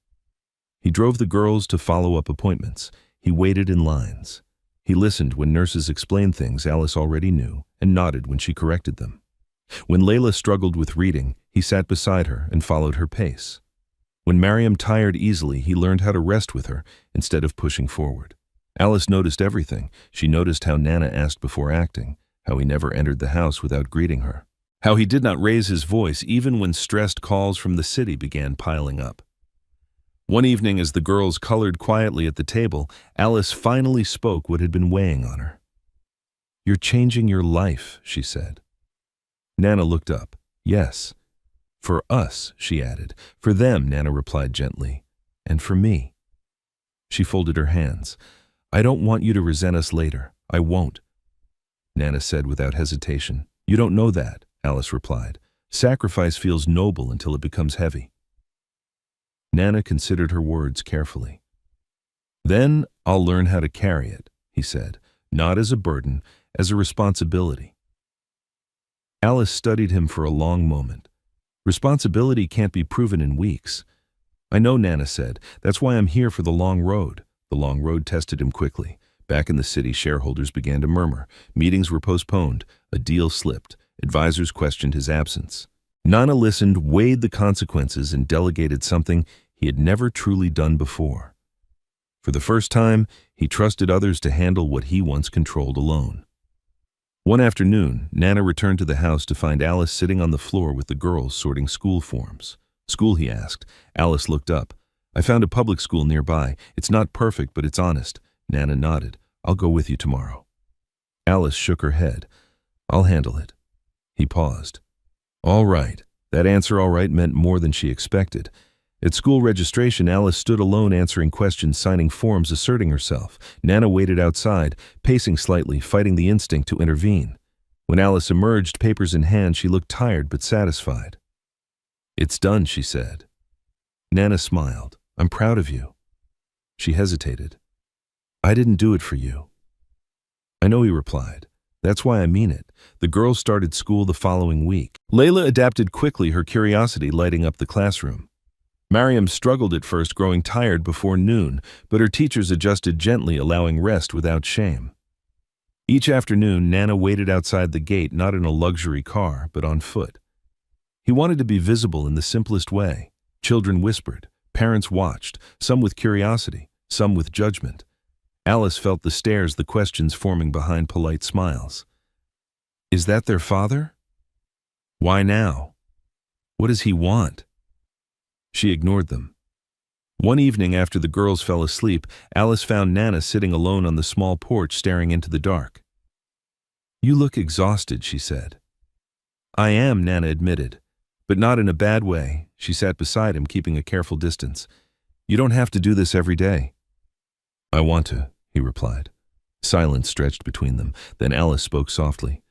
Speaker 1: He drove the girls to follow-up appointments. He waited in lines. He listened when nurses explained things Alice already knew, and nodded when she corrected them. When Layla struggled with reading, he sat beside her and followed her pace. When Mariam tired easily, he learned how to rest with her instead of pushing forward. Alice noticed everything. She noticed how Nana asked before acting, how he never entered the house without greeting her, how he did not raise his voice even when stressed calls from the city began piling up. One evening, as the girls colored quietly at the table, Alice finally spoke what had been weighing on her. "You're changing your life," she said. Nana looked up. "Yes." "For us," she added. "For them," Nana replied gently. "And for me." She folded her hands. "I don't want you to resent us later. I won't," Nana said without hesitation. "You don't know that," Alice replied. "Sacrifice feels noble until it becomes heavy." Nana considered her words carefully. "Then I'll learn how to carry it," he said, "not as a burden, as a responsibility." Alice studied him for a long moment. "Responsibility can't be proven in weeks." "I know," Nana said. "That's why I'm here for the long road." The long road tested him quickly. Back in the city, shareholders began to murmur. Meetings were postponed. A deal slipped. Advisors questioned his absence. Nana listened, weighed the consequences, and delegated something he had never truly done before. For the first time, he trusted others to handle what he once controlled alone. One afternoon, Nana returned to the house to find Alice sitting on the floor with the girls sorting school forms. "School?" he asked. Alice looked up. "I found a public school nearby. It's not perfect, but it's honest." Nana nodded. "I'll go with you tomorrow." Alice shook her head. "I'll handle it." He paused. "All right." That answer, "all right," meant more than she expected. At school registration, Alice stood alone answering questions, signing forms, asserting herself. Nana waited outside, pacing slightly, fighting the instinct to intervene. When Alice emerged, papers in hand, she looked tired but satisfied. "It's done," she said. Nana smiled. "I'm proud of you." She hesitated. "I didn't do it for you." "I know," he replied. "That's why I mean it." The girls started school the following week. Layla adapted quickly, her curiosity lighting up the classroom. Mariam struggled at first, growing tired before noon, but her teachers adjusted gently, allowing rest without shame. Each afternoon, Nana waited outside the gate, not in a luxury car, but on foot. He wanted to be visible in the simplest way. Children whispered. Parents watched, some with curiosity, some with judgment. Alice felt the stares, the questions forming behind polite smiles. Is that their father? Why now? What does he want? She ignored them. One evening after the girls fell asleep, Alice found Nana sitting alone on the small porch, staring into the dark. You look exhausted, she said. I am, Nana admitted, but not in a bad way. She sat beside him, keeping a careful distance. You don't have to do this every day. I want to, he replied. Silence stretched between them. Then Alice spoke softly.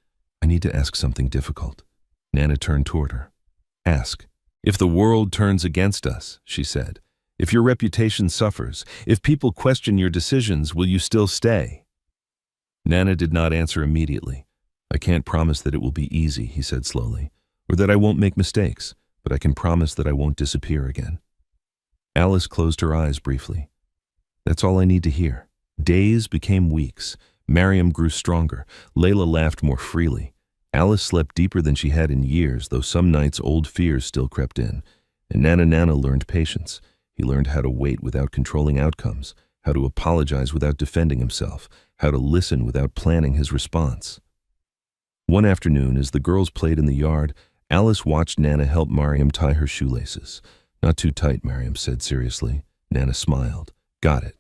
Speaker 1: I need to ask something difficult. Nana turned toward her. Ask. If the world turns against us, she said, if your reputation suffers, if people question your decisions, will you still stay? Nana did not answer immediately. I can't promise that it will be easy, he said slowly, or that I won't make mistakes, but I can promise that I won't disappear again. Alice closed her eyes briefly. That's all I need to hear. Days became weeks. Mariam grew stronger. Layla laughed more freely. Alice slept deeper than she had in years, though some nights old fears still crept in. And Nana learned patience. He learned how to wait without controlling outcomes, how to apologize without defending himself, how to listen without planning his response. One afternoon, as the girls played in the yard, Alice watched Nana help Mariam tie her shoelaces. Not too tight, Mariam said seriously. Nana smiled. Got it.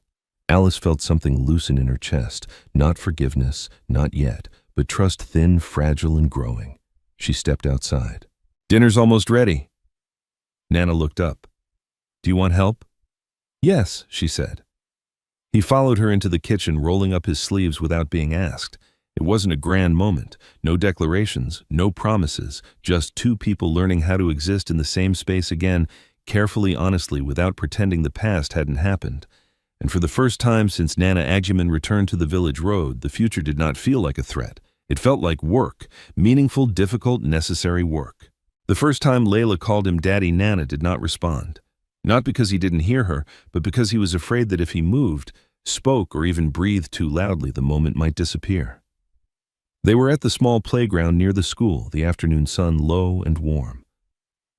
Speaker 1: Alice felt something loosen in her chest. Not forgiveness, not yet, but trust, thin, fragile, and growing. She stepped outside. Dinner's almost ready. Nana looked up. Do you want help? Yes, she said. He followed her into the kitchen, rolling up his sleeves without being asked. It wasn't a grand moment. No declarations, no promises, just two people learning how to exist in the same space again, carefully, honestly, without pretending the past hadn't happened. And for the first time since Nana Agyeman returned to the village road, the future did not feel like a threat. It felt like work, meaningful, difficult, necessary work. The first time Layla called him Daddy, Nana did not respond. Not because he didn't hear her, but because he was afraid that if he moved, spoke, or even breathed too loudly, the moment might disappear. They were at the small playground near the school, the afternoon sun low and warm.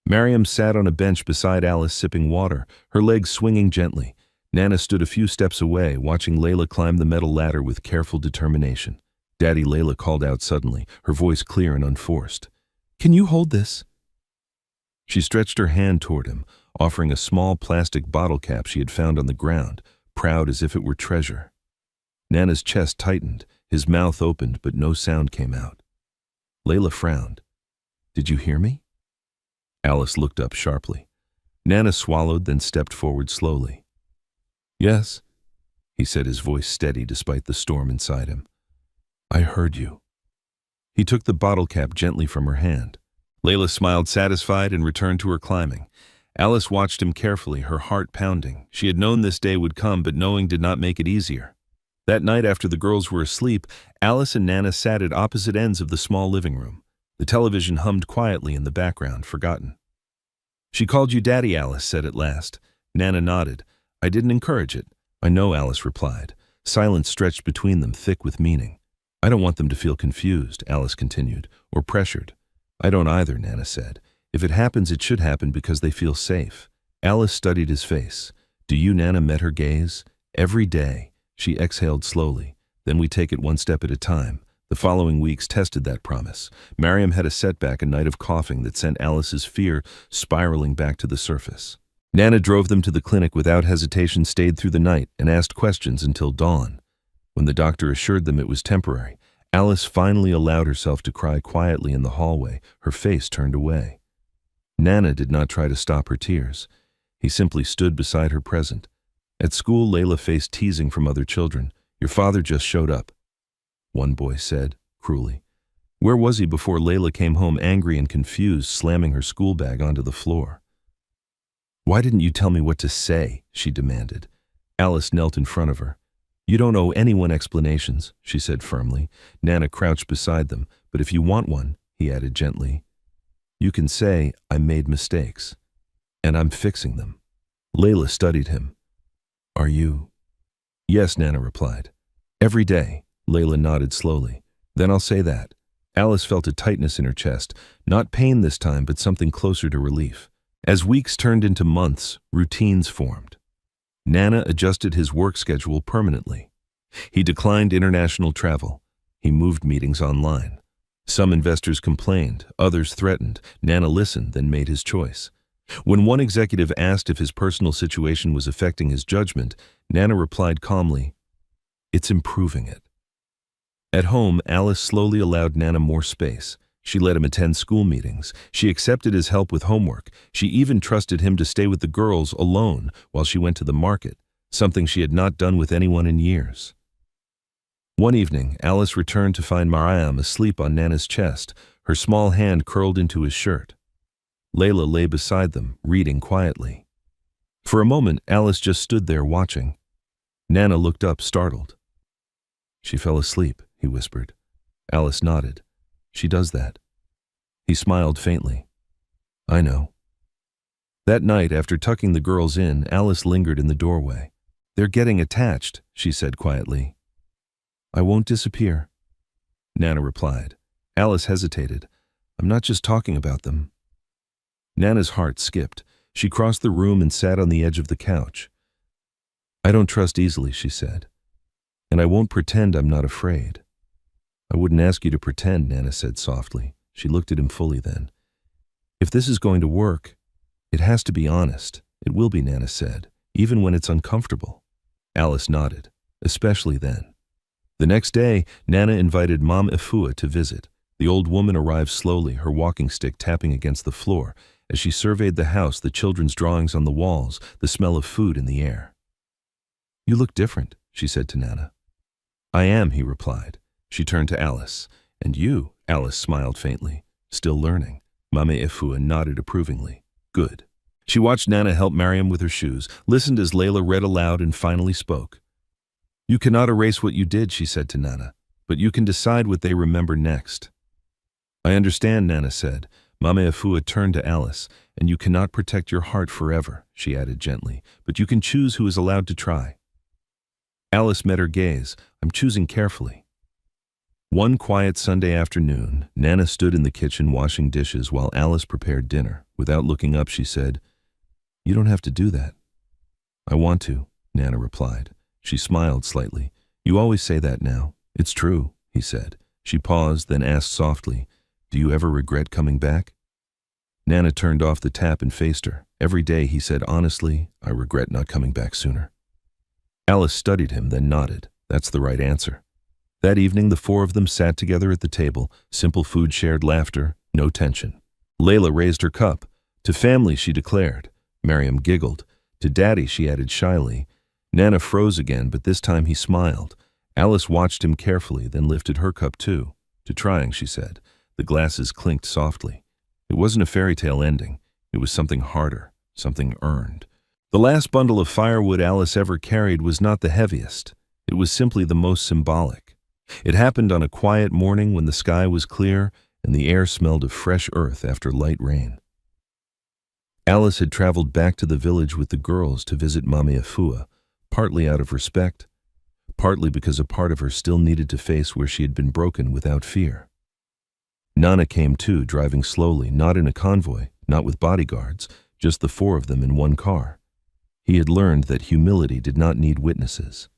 Speaker 1: Mariam sat on a bench beside Alice, sipping water, her legs swinging gently. Nana stood a few steps away, watching Layla climb the metal ladder with careful determination. Daddy, Layla called out suddenly, her voice clear and unforced. Can you hold this? She stretched her hand toward him, offering a small plastic bottle cap she had found on the ground, proud as if it were treasure. Nana's chest tightened. His mouth opened, but no sound came out. Layla frowned. "Did you hear me?" Alice looked up sharply. Nana swallowed, then stepped forward slowly. "Yes," he said, his voice steady despite the storm inside him. "I heard you." He took the bottle cap gently from her hand. Layla smiled satisfied and returned to her climbing. Alice watched him carefully, her heart pounding. She had known this day would come, but knowing did not make it easier. That night, after the girls were asleep, Alice and Nana sat at opposite ends of the small living room. The television hummed quietly in the background, forgotten. "She called you Daddy," Alice said at last. Nana nodded. "I didn't encourage it." "I know," Alice replied. Silence stretched between them, thick with meaning. "I don't want them to feel confused," Alice continued, "or pressured." "I don't either," Nana said. "If it happens, it should happen because they feel safe." Alice studied his face. "Do you?" Nana met her gaze. "Every day." She exhaled slowly. "Then we take it one step at a time." The following weeks tested that promise. Mariam had a setback, a night of coughing that sent Alice's fear spiraling back to the surface. Nana drove them to the clinic without hesitation, stayed through the night, and asked questions until dawn. When the doctor assured them it was temporary, Alice finally allowed herself to cry quietly in the hallway, her face turned away. Nana did not try to stop her tears. He simply stood beside her present. At school, Layla faced teasing from other children. "Your father just showed up," one boy said, cruelly. Where was he before Layla came home angry and confused, slamming her school bag onto the floor? "Why didn't you tell me what to say?" she demanded. Alice knelt in front of her. "You don't owe anyone explanations," she said firmly. Nana crouched beside them. "But if you want one," he added gently, "you can say I made mistakes, and I'm fixing them." Layla studied him. "Are you?" "Yes," Nana replied. "Every day." Layla nodded slowly. "Then I'll say that." Alice felt a tightness in her chest, not pain this time, but something closer to relief. As weeks turned into months, routines formed. Nana adjusted his work schedule permanently. He declined international travel. He moved meetings online. Some investors complained, others threatened. Nana listened, then made his choice. When one executive asked if his personal situation was affecting his judgment, Nana replied calmly, "It's improving it." At home, Alice slowly allowed Nana more space. She let him attend school meetings. She accepted his help with homework. She even trusted him to stay with the girls alone while she went to the market, something she had not done with anyone in years. One evening, Alice returned to find Mariam asleep on Nana's chest, her small hand curled into his shirt. Layla lay beside them, reading quietly. For a moment, Alice just stood there watching. Nana looked up, startled. "She fell asleep," he whispered. Alice nodded. "She does that." He smiled faintly. "I know." That night, after tucking the girls in, Alice lingered in the doorway. "They're getting attached," she said quietly. "I won't disappear," Nana replied. Alice hesitated. "I'm not just talking about them." Nana's heart skipped. She crossed the room and sat on the edge of the couch. "I don't trust easily," she said. "And I won't pretend I'm not afraid." "I wouldn't ask you to pretend," Nana said softly. She looked at him fully then. "If this is going to work, it has to be honest." "It will be," Nana said, "even when it's uncomfortable." Alice nodded, "Especially then." The next day, Nana invited Mom Efua to visit. The old woman arrived slowly, her walking stick tapping against the floor. As she surveyed the house, the children's drawings on the walls, the smell of food in the air. "You look different," she said to Nana. "I am," he replied. She turned to Alice. "And you?" Alice smiled faintly. "Still learning." Mame Efua nodded approvingly. "Good." She watched Nana help Mariam with her shoes, listened as Layla read aloud, and finally spoke. "You cannot erase what you did," she said to Nana, "but you can decide what they remember next." "I understand," Nana said. Mame Efua turned to Alice. "And you cannot protect your heart forever," she added gently, "but you can choose who is allowed to try." Alice met her gaze. "I'm choosing carefully." One quiet Sunday afternoon, Nana stood in the kitchen washing dishes while Alice prepared dinner. Without looking up, she said, "You don't have to do that." "I want to," Nana replied. She smiled slightly. "You always say that now." "It's true," he said. She paused, then asked softly, "Do you ever regret coming back?" Nana turned off the tap and faced her. "Every day," he said honestly, "I regret not coming back sooner." Alice studied him, then nodded. "That's the right answer." That evening, the four of them sat together at the table, simple food, shared laughter, no tension. Layla raised her cup. To family, she declared. Miriam giggled. To Daddy, she added shyly. Nana froze again, but this time he smiled. Alice watched him carefully, then lifted her cup too. To trying, she said. The glasses clinked softly. It wasn't a fairy tale ending. It was something harder, something earned. The last bundle of firewood Alice ever carried was not the heaviest. It was simply the most symbolic. It happened on a quiet morning when the sky was clear and the air smelled of fresh earth after light rain. Alice had traveled back to the village with the girls to visit Mame Afua, partly out of respect, partly because a part of her still needed to face where she had been broken without fear. Nana came too, driving slowly, not in a convoy, not with bodyguards, just the four of them in one car. He had learned that humility did not need witnesses.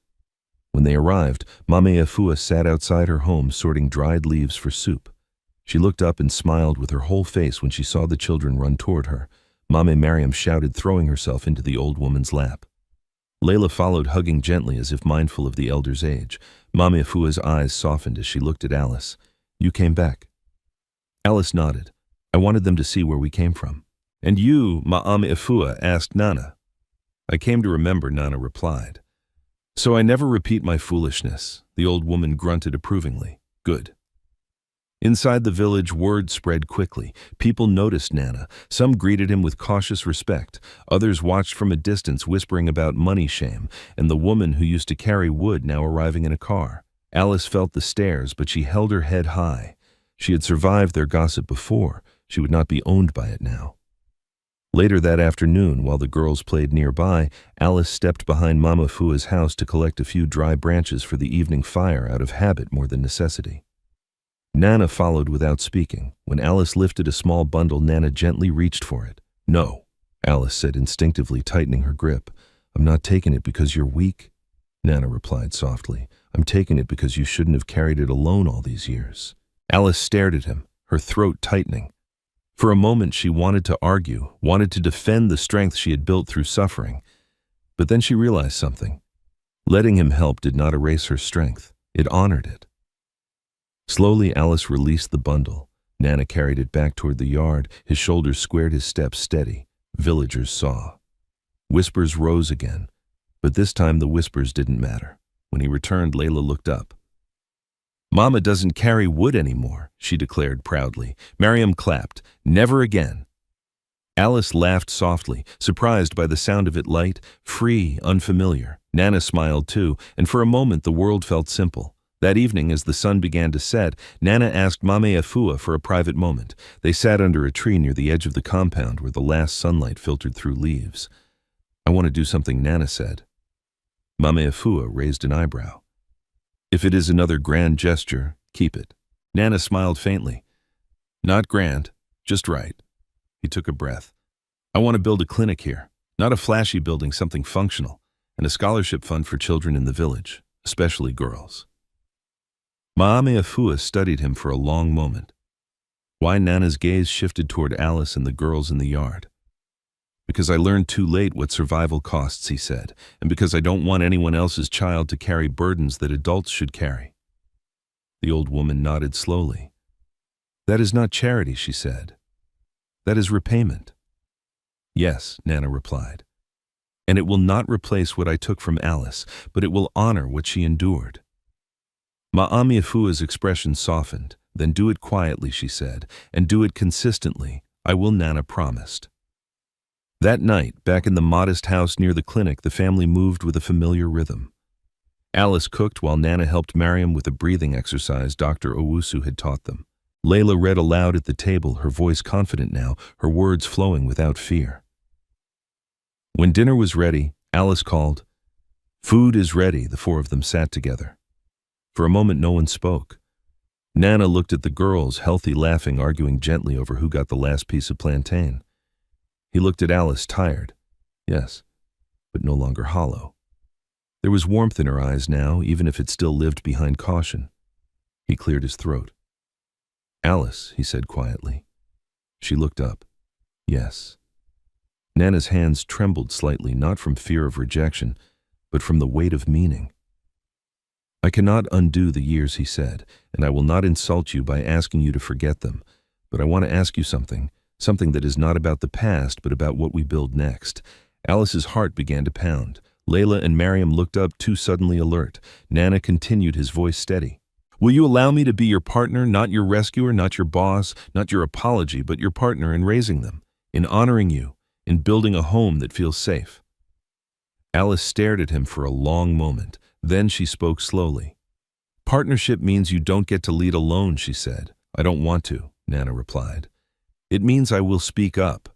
Speaker 1: When they arrived, Mame Afua sat outside her home sorting dried leaves for soup. She looked up and smiled with her whole face when she saw the children run toward her. Mame Mariam shouted, throwing herself into the old woman's lap. Layla followed, hugging gently as if mindful of the elder's age. Mame Afua's eyes softened as she looked at Alice. You came back. Alice nodded. I wanted them to see where we came from. And you, Ma'ame Afua, asked Nana. I came to remember, Nana replied. So I never repeat my foolishness, the old woman grunted approvingly. Good. Inside the village, word spread quickly. People noticed Nana. Some greeted him with cautious respect. Others watched from a distance, whispering about money shame, and the woman who used to carry wood now arriving in a car. Alice felt the stares, but she held her head high. She had survived their gossip before. She would not be owned by it now. Later that afternoon, while the girls played nearby, Alice stepped behind Mama Fua's house to collect a few dry branches for the evening fire out of habit more than necessity. Nana followed without speaking. When Alice lifted a small bundle, Nana gently reached for it. No, Alice said instinctively, tightening her grip. I'm not taking it because you're weak, Nana replied softly. I'm taking it because you shouldn't have carried it alone all these years. Alice stared at him, her throat tightening. For a moment she wanted to argue, wanted to defend the strength she had built through suffering. But then she realized something. Letting him help did not erase her strength. It honored it. Slowly, Alice released the bundle. Nana carried it back toward the yard. His shoulders squared, his steps steady. Villagers saw. Whispers rose again, but this time the whispers didn't matter. When he returned, Layla looked up. Mama doesn't carry wood anymore, she declared proudly. Miriam clapped. Never again. Alice laughed softly, surprised by the sound of it, light, free, unfamiliar. Nana smiled too, and for a moment the world felt simple. That evening, as the sun began to set, Nana asked Mame Afua for a private moment. They sat under a tree near the edge of the compound where the last sunlight filtered through leaves. I want to do something, Nana said. Mame Afua raised an eyebrow. If it is another grand gesture, keep it. Nana smiled faintly. Not grand, just right. He took a breath. I want to build a clinic here. Not a flashy building, something functional. And a scholarship fund for children in the village, especially girls. Mame Afua studied him for a long moment. Why? Nana's gaze shifted toward Alice and the girls in the yard. Because I learned too late what survival costs, he said, and because I don't want anyone else's child to carry burdens that adults should carry. The old woman nodded slowly. That is not charity, she said. That is repayment. Yes, Nana replied. And it will not replace what I took from Alice, but it will honor what she endured. Ma'ame Afua's expression softened. Then do it quietly, she said, and do it consistently. I will, Nana promised. That night, back in the modest house near the clinic, the family moved with a familiar rhythm. Alice cooked while Nana helped Mariam with a breathing exercise Dr. Owusu had taught them. Layla read aloud at the table, her voice confident now, her words flowing without fear. When dinner was ready, Alice called. Food is ready. The four of them sat together. For a moment no one spoke. Nana looked at the girls, healthy, laughing, arguing gently over who got the last piece of plantain. He looked at Alice, tired. Yes, but no longer hollow. There was warmth in her eyes now, even if it still lived behind caution. He cleared his throat. Alice, he said quietly. She looked up. Yes. Nana's hands trembled slightly, not from fear of rejection, but from the weight of meaning. I cannot undo the years, he said, and I will not insult you by asking you to forget them. But I want to ask you something that is not about the past, but about what we build next. Alice's heart began to pound. Layla and Mariam looked up, too suddenly alert. Nana continued, his voice steady. Will you allow me to be your partner, not your rescuer, not your boss, not your apology, but your partner in raising them, in honoring you, in building a home that feels safe? Alice stared at him for a long moment. Then she spoke slowly. Partnership means you don't get to lead alone, she said. I don't want to, Nana replied. It means I will speak up,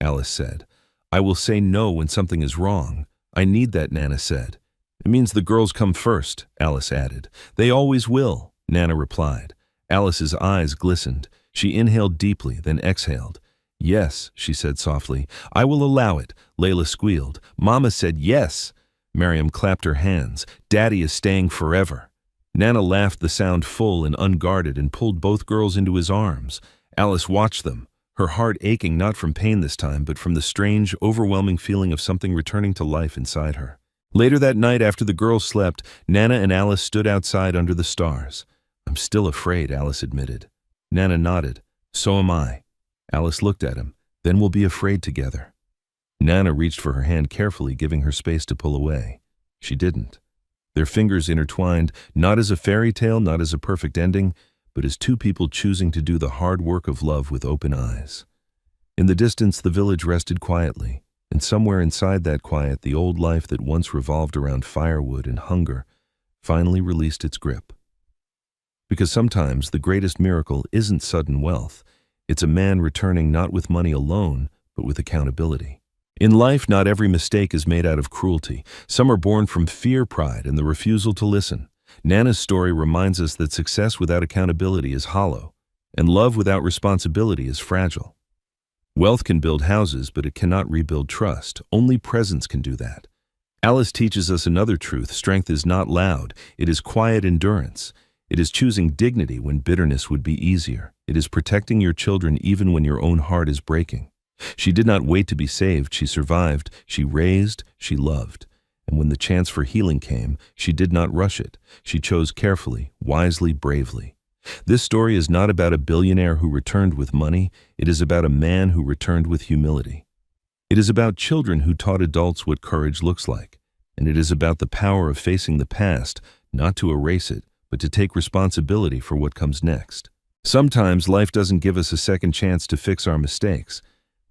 Speaker 1: Alice said. I will say no when something is wrong. I need that, Nana said. It means the girls come first, Alice added. They always will, Nana replied. Alice's eyes glistened. She inhaled deeply, then exhaled. Yes, she said softly. I will allow it, Layla squealed. Mama said yes. Mariam clapped her hands. Daddy is staying forever. Nana laughed, the sound full and unguarded, and pulled both girls into his arms. Alice watched them, her heart aching not from pain this time, but from the strange, overwhelming feeling of something returning to life inside her. Later that night, after the girls slept, Nana and Alice stood outside under the stars. I'm still afraid, Alice admitted. Nana nodded. So am I. Alice looked at him. Then we'll be afraid together. Nana reached for her hand carefully, giving her space to pull away. She didn't. Their fingers intertwined, not as a fairy tale, not as a perfect ending, but as two people choosing to do the hard work of love with open eyes. In the distance, the village rested quietly, and somewhere inside that quiet, the old life that once revolved around firewood and hunger finally released its grip. Because sometimes the greatest miracle isn't sudden wealth. It's a man returning not with money alone, but with accountability. In life, not every mistake is made out of cruelty. Some are born from fear, pride, and the refusal to listen. Nana's story reminds us that success without accountability is hollow, and love without responsibility is fragile. Wealth can build houses, but it cannot rebuild trust. Only presence can do that. Alice teaches us another truth. Strength is not loud. It is quiet endurance. It is choosing dignity when bitterness would be easier. It is protecting your children even when your own heart is breaking. She did not wait to be saved. She survived. She raised. She loved. And when the chance for healing came, she did not rush it. She chose carefully, wisely, bravely. This story is not about a billionaire who returned with money. It is about a man who returned with humility. It is about children who taught adults what courage looks like. And it is about the power of facing the past, not to erase it, but to take responsibility for what comes next. Sometimes life doesn't give us a second chance to fix our mistakes.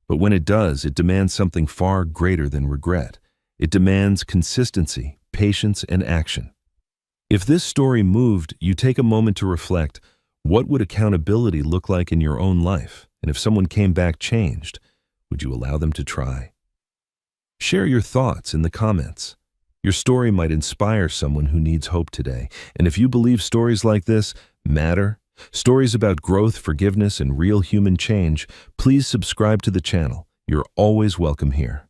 Speaker 1: But when it does, it demands something far greater than regret. It demands consistency, patience, and action. If this story moved, you take a moment to reflect, what would accountability look like in your own life? And if someone came back changed, would you allow them to try? Share your thoughts in the comments. Your story might inspire someone who needs hope today. And if you believe stories like this matter, stories about growth, forgiveness, and real human change, please subscribe to the channel. You're always welcome here.